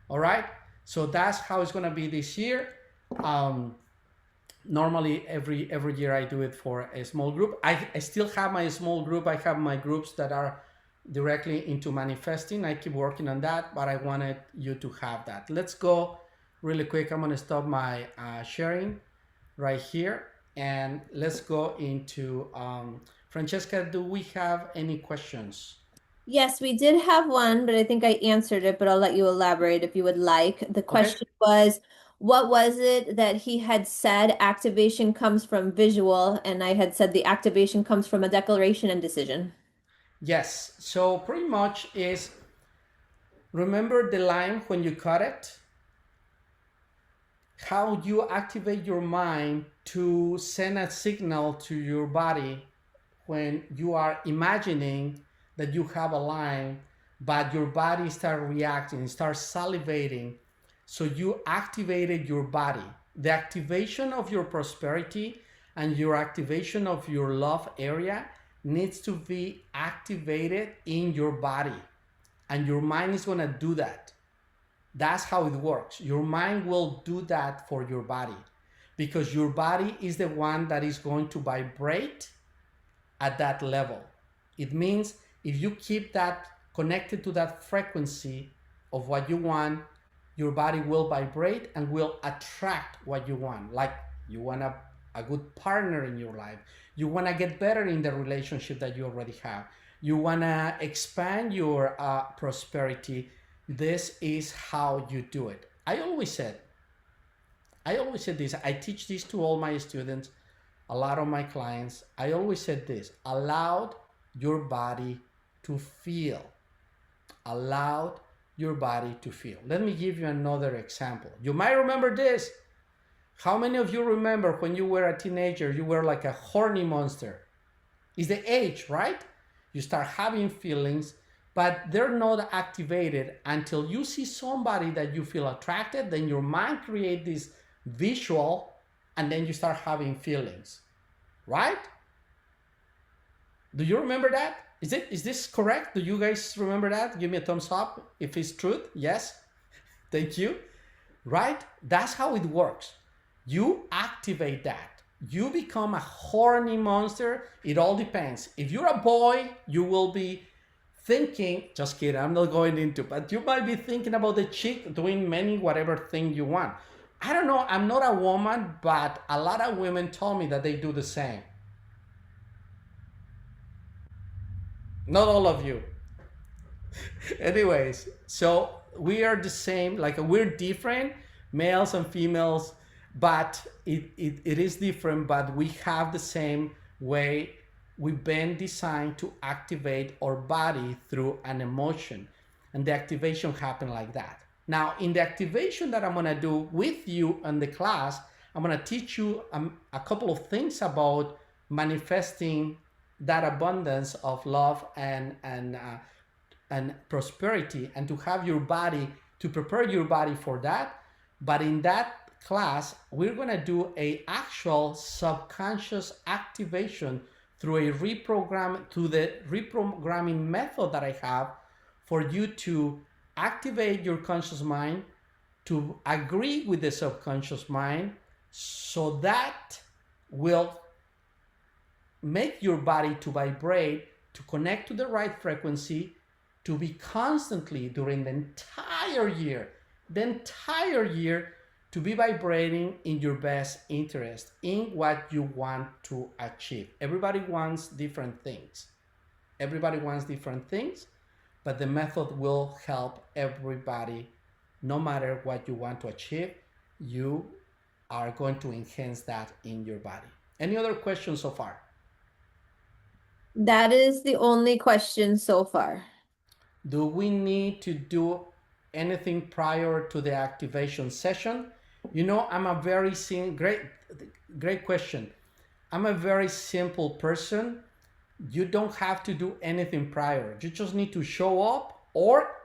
All right. So that's how it's going to be this year. Normally every year I do it for a small group. I still have my small group. I have my groups that are directly into manifesting. I keep working on that, but I wanted you to have that. Let's go really quick. I'm going to stop my sharing right here, and let's go into Francesca. Do we have any questions? Yes, we did have one, but I think I answered it, but I'll let you elaborate if you would like. The question was, what was it that he had said activation comes from visual, and I had said the activation comes from a declaration and decision. Yes. So pretty much is, remember the line when you cut it? How you activate your mind to send a signal to your body when you are imagining that you have a line, but your body starts reacting, starts salivating. So you activated your body. The activation of your prosperity and your activation of your love area needs to be activated in your body. And your mind is going to do that. That's how it works. Your mind will do that for your body, because your body is the one that is going to vibrate at that level. It means if you keep that connected to that frequency of what you want, your body will vibrate and will attract what you want. Like you want a good partner in your life. You want to get better in the relationship that you already have. You want to expand your prosperity. This is how you do it. I always said this. I teach this to all my students, a lot of my clients. I always said this: allow your body to feel. Allow your body to feel. Let me give you another example. You might remember this. How many of you remember when you were a teenager, you were like a horny monster? It's the age, right? You start having feelings, but they're not activated until you see somebody that you feel attracted. Then your mind creates this visual, and then you start having feelings, right? Do you remember that? Is this correct? Do you guys remember that? Give me a thumbs up if it's truth. Yes. Thank you. Right? That's how it works. You activate that. You become a horny monster. It all depends. If you're a boy, you will be thinking, just kidding, I'm not going into, but you might be thinking about the chick doing many whatever thing you want. I don't know, I'm not a woman, but a lot of women told me that they do the same. Not all of you. Anyways, so we are the same, like we're different, males and females, but it is different, but we have the same way. We've been designed to activate our body through an emotion, and the activation happened like that. Now, in the activation that I'm going to do with you in the class, I'm going to teach you a couple of things about manifesting that abundance of love and prosperity, and to have your body, to prepare your body for that. But in that class, we're going to do a actual subconscious activation through the reprogramming method that I have for you to activate your conscious mind, to agree with the subconscious mind, so that will make your body to vibrate, to connect to the right frequency, to be constantly during the entire year, to be vibrating in your best interest, in what you want to achieve. Everybody wants different things. But the method will help everybody. No matter what you want to achieve, you are going to enhance that in your body. Any other questions so far? That is the only question so far. Do we need to do anything prior to the activation session? You know, I'm a very great question. I'm a very simple person. You don't have to do anything prior. You just need to show up, or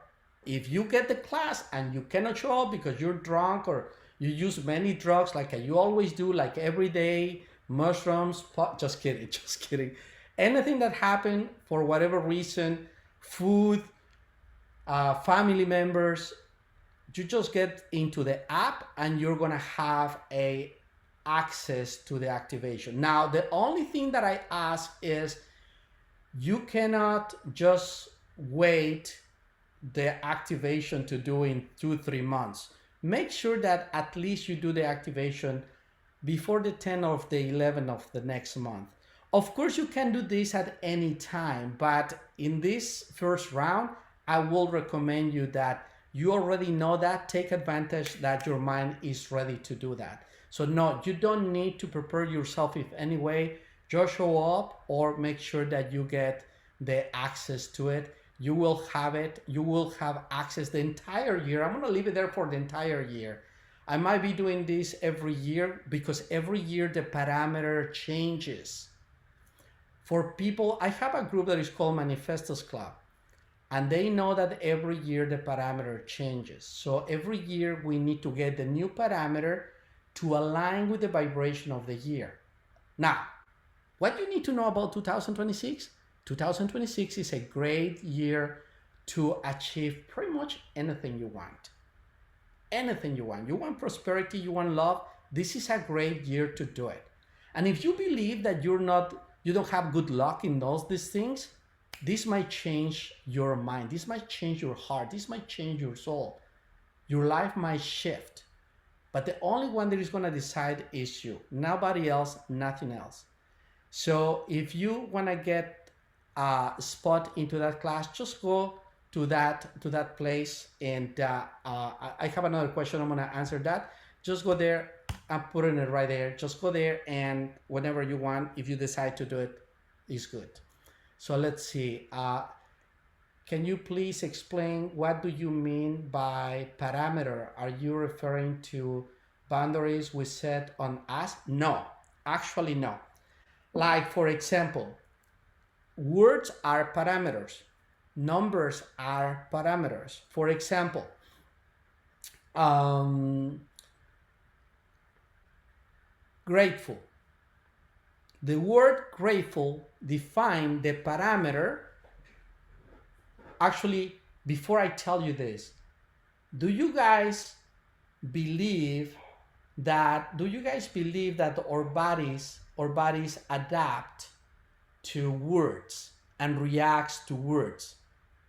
If you get the class and you cannot show up because you're drunk or you use many drugs like you always do, like every day, mushrooms, just kidding, just kidding. Anything that happened for whatever reason, food, family members, you just get into the app and you're gonna have a access to the activation. Now, the only thing that I ask is you cannot just wait the activation to do in 2-3 months. Make sure that at least you do the activation before the 10th of the 11th of the next month. Of course, you can do this at any time, but in this first round, I will recommend you that you already know that, take advantage that your mind is ready to do that. So no, you don't need to prepare yourself in any way. Just show up or make sure that you get the access to it. You will have it. You will have access the entire year. I'm going to leave it there for the entire year. I might be doing this every year because every year the parameter changes. For people, I have a group that is called Manifestos Club, and they know that every year the parameter changes. So every year we need to get the new parameter to align with the vibration of the year. Now, what you need to know about 2026? 2026 is a great year to achieve pretty much anything you want. Anything you want. You want prosperity, you want love, this is a great year to do it. And if you believe that you don't have good luck in these things, this might change your mind. This might change your heart. This might change your soul. Your life might shift. But the only one that is going to decide is you. Nobody else, nothing else. So if you want to get a spot into that class, just go to that place. And I have another question. I'm going to answer that. Just go there. I'm putting it right there. Just go there, and whenever you want, if you decide to do it, is good. So let's see. Can you please explain what do you mean by parameter? Are you referring to boundaries we set on us? No, actually no. Like, for example, words are parameters. Numbers are parameters. For example, grateful. The word grateful defines the parameter. Actually, before I tell you this, do you guys believe that our bodies adapt to words and reacts to words,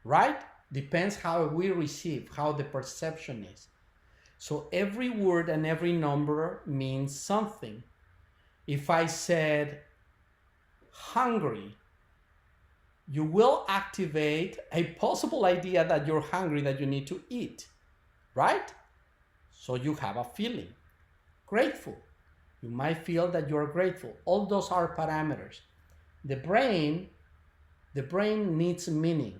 right? Depends how we receive, how the perception is. So every word and every number means something. If I said hungry, you will activate a possible idea that you're hungry, that you need to eat, right? So you have a feeling. Grateful, you might feel that you're grateful. All those are parameters. The brain needs meaning,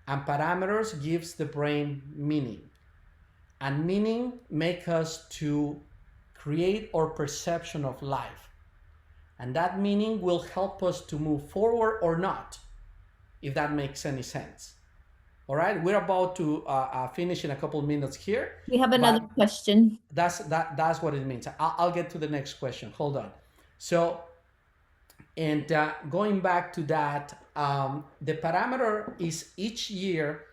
and parameters gives the brain meaning. And meaning make us to create our perception of life. And that meaning will help us to move forward or not, if that makes any sense. All right, we're about to finish in a couple of minutes here. We have another question. That's what it means. I'll get to the next question. Hold on. So, and going back to that, the parameter is each year,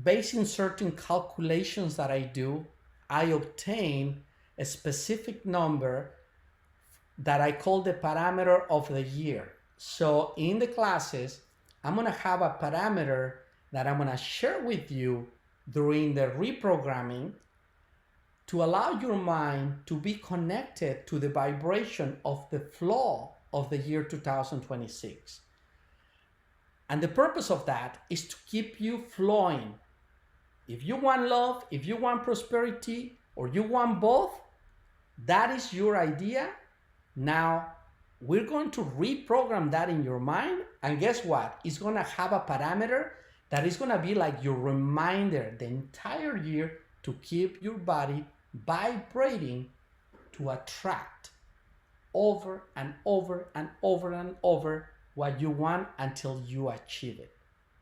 based on certain calculations that I do, I obtain a specific number that I call the parameter of the year. So in the classes, I'm going to have a parameter that I'm going to share with you during the reprogramming to allow your mind to be connected to the vibration of the flow of the year 2026. And the purpose of that is to keep you flowing. If you want love, if you want prosperity, or you want both, that is your idea. Now, we're going to reprogram that in your mind. And guess what? It's going to have a parameter that is going to be like your reminder the entire year to keep your body vibrating to attract over and over and over and over what you want until you achieve it.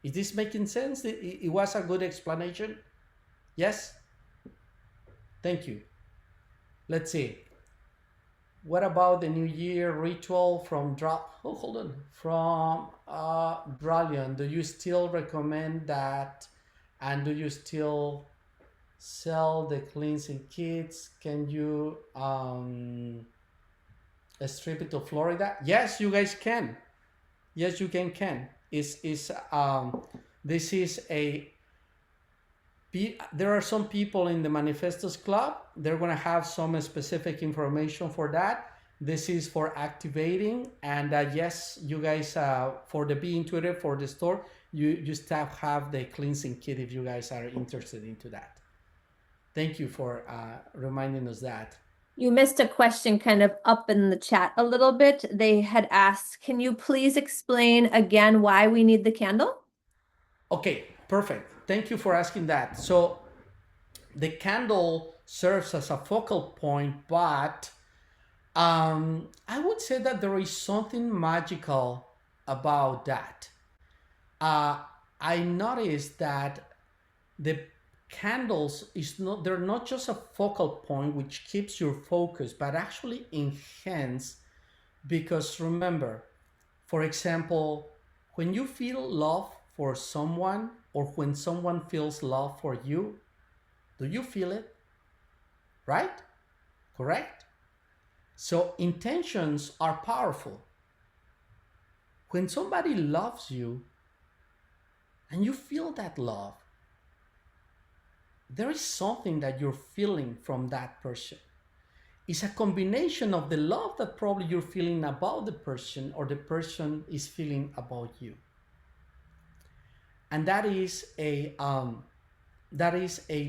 Is this making sense? It was a good explanation? Yes? Thank you. Let's see. What about the New Year ritual from hold on, from Brilliant? Do you still recommend that? And do you still sell the cleansing kits? Can you strip it to Florida? Yes, you guys can. Yes, you can. Is this is a there are some people in the Manifestos Club. They're going to have some specific information for that. This is for activating. And yes, you guys, for the Be Intuitive, for the store, you still have the cleansing kit if you guys are interested into that. Thank you for reminding us that. You missed a question kind of up in the chat a little bit. They had asked, can you please explain again why we need the candle? Okay, perfect. Thank you for asking that. So the candle serves as a focal point, but I would say that there is something magical about that. I noticed that the candles they're not just a focal point which keeps your focus, but actually enhance, because remember, for example, when you feel love for someone or when someone feels love for you, do you feel it? Right? Correct? So intentions are powerful. When somebody loves you and you feel that love, there is something that you're feeling from that person. It's a combination of the love that probably you're feeling about the person or the person is feeling about you. And that is a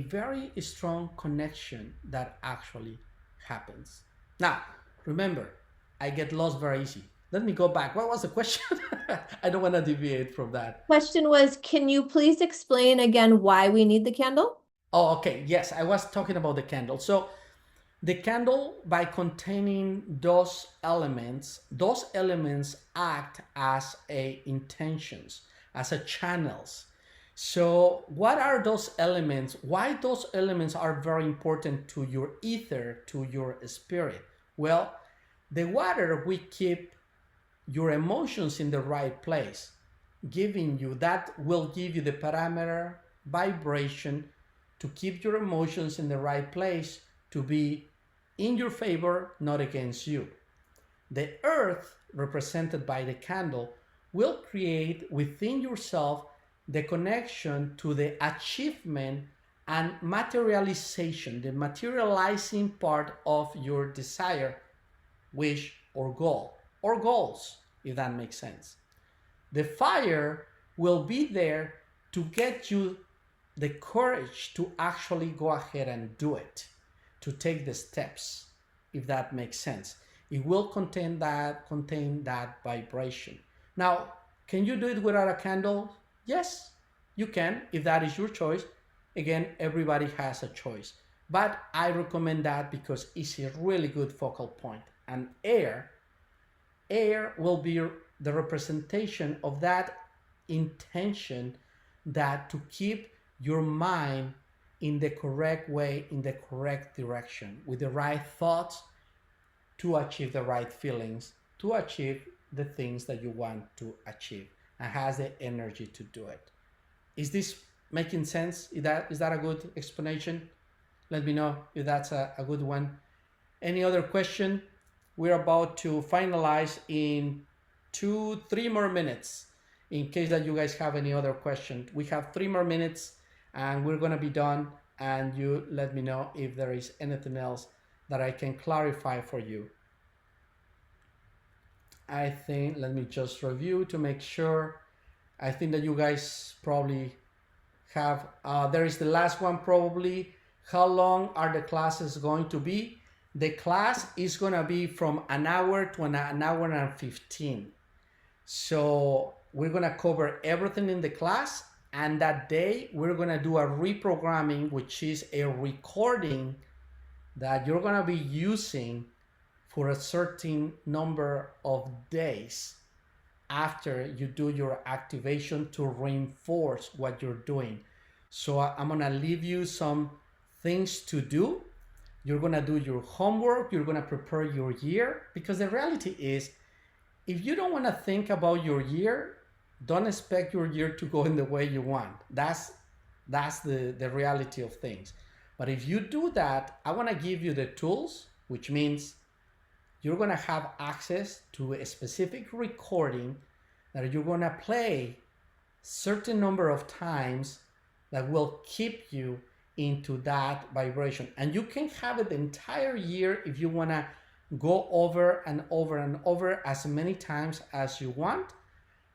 very strong connection that actually happens. Now, remember, I get lost very easy. Let me go back. What was the question? I don't want to deviate from that. Question was, can you please explain again why we need the candle? Oh, okay. Yes, I was talking about the candle. So the candle, by containing those elements act as intentions, as channels. So what are those elements? Why those elements are very important to your ether, to your spirit? Well, the water will keep your emotions in the right place, will give you the parameter vibration to keep your emotions in the right place, to be in your favor, not against you. The earth, represented by the candle, will create within yourself the connection to the achievement and materialization, the materializing part of your desire, wish, or goal, or goals, if that makes sense. The fire will be there to get you the courage to actually go ahead and do it, to take the steps, if that makes sense. It will contain that vibration. Now, can you do it without a candle? Yes, you can, if that is your choice. Again, everybody has a choice. But I recommend that because it's a really good focal point. And air will be the representation of that intention, that to keep your mind in the correct way, in the correct direction, with the right thoughts to achieve the right feelings, to achieve the things that you want to achieve, and has the energy to do it. Is this making sense? Is that a good explanation? Let me know if that's a good one. Any other question? We're about to finalize in 2-3 more minutes. In case that you guys have any other question, we have 3 more minutes and we're gonna be done, and you let me know if there is anything else that I can clarify for you. I think, let me just review to make sure. I think that you guys probably have, there is the last one probably. How long are the classes going to be? The class is gonna be from an hour to an hour and 15. So we're gonna cover everything in the class, and that day we're gonna do a reprogramming, which is a recording that you're gonna be using for a certain number of days. after you do your activation to reinforce what you're doing. So I'm gonna leave you some things to do. You're gonna do your homework, you're gonna prepare your year, because the reality is, if you don't wanna think about your year, don't expect your year to go in the way you want. That's the reality of things. But if you do that, I wanna give you the tools, which means you're gonna have access to a specific recording that you're gonna play certain number of times that will keep you into that vibration. And you can have it the entire year if you wanna go over and over and over as many times as you want.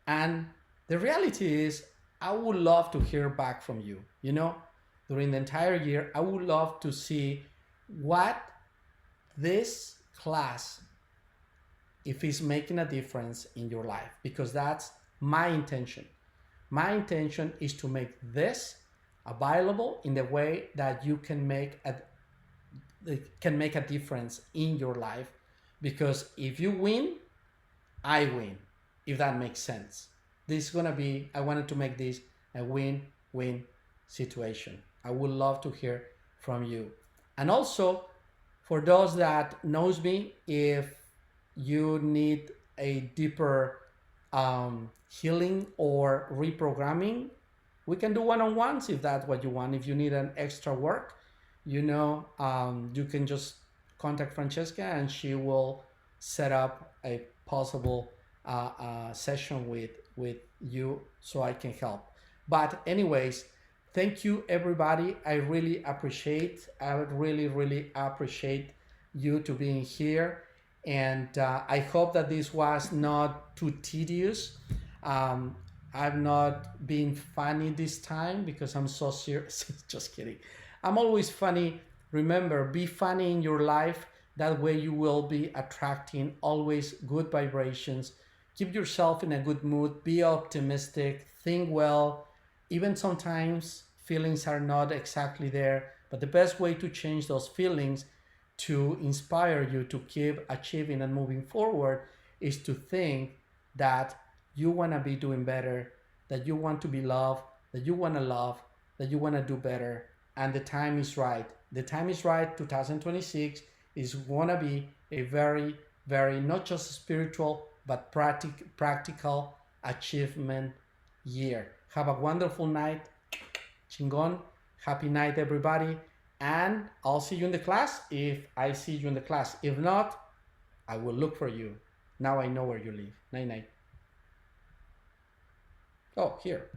And the reality is, I would love to hear back from you. You know, during the entire year, I would love to see what this class, if it's making a difference in your life, because that's my intention. My intention is to make this available in the way that you can make a difference in your life. Because if you win, I win, if that makes sense. This is gonna be, I wanted to make this a win-win situation. I would love to hear from you. And also, for those that knows me, if you need a deeper healing or reprogramming, we can do one-on-ones if that's what you want. If you need an extra work, you know, you can just contact Francesca and she will set up a possible session with you so I can help. But anyways, thank you everybody. I really appreciate you to being here. And I hope that this was not too tedious. I've not been funny this time because I'm so serious. Just kidding. I'm always funny. Remember, be funny in your life. That way you will be attracting always good vibrations. Keep yourself in a good mood. Be optimistic. Think well. Even sometimes feelings are not exactly there. But the best way to change those feelings, to inspire you to keep achieving and moving forward, is to think that you want to be doing better, that you want to be loved, that you want to love, that you want to do better, and the time is right. The time is right. 2026 is going to be a very, very, not just spiritual, but practical achievement year. Have a wonderful night. Chingon. Happy night, everybody. And I'll see you in the class if I see you in the class. If not, I will look for you. Now I know where you live. Night, night. Oh, here.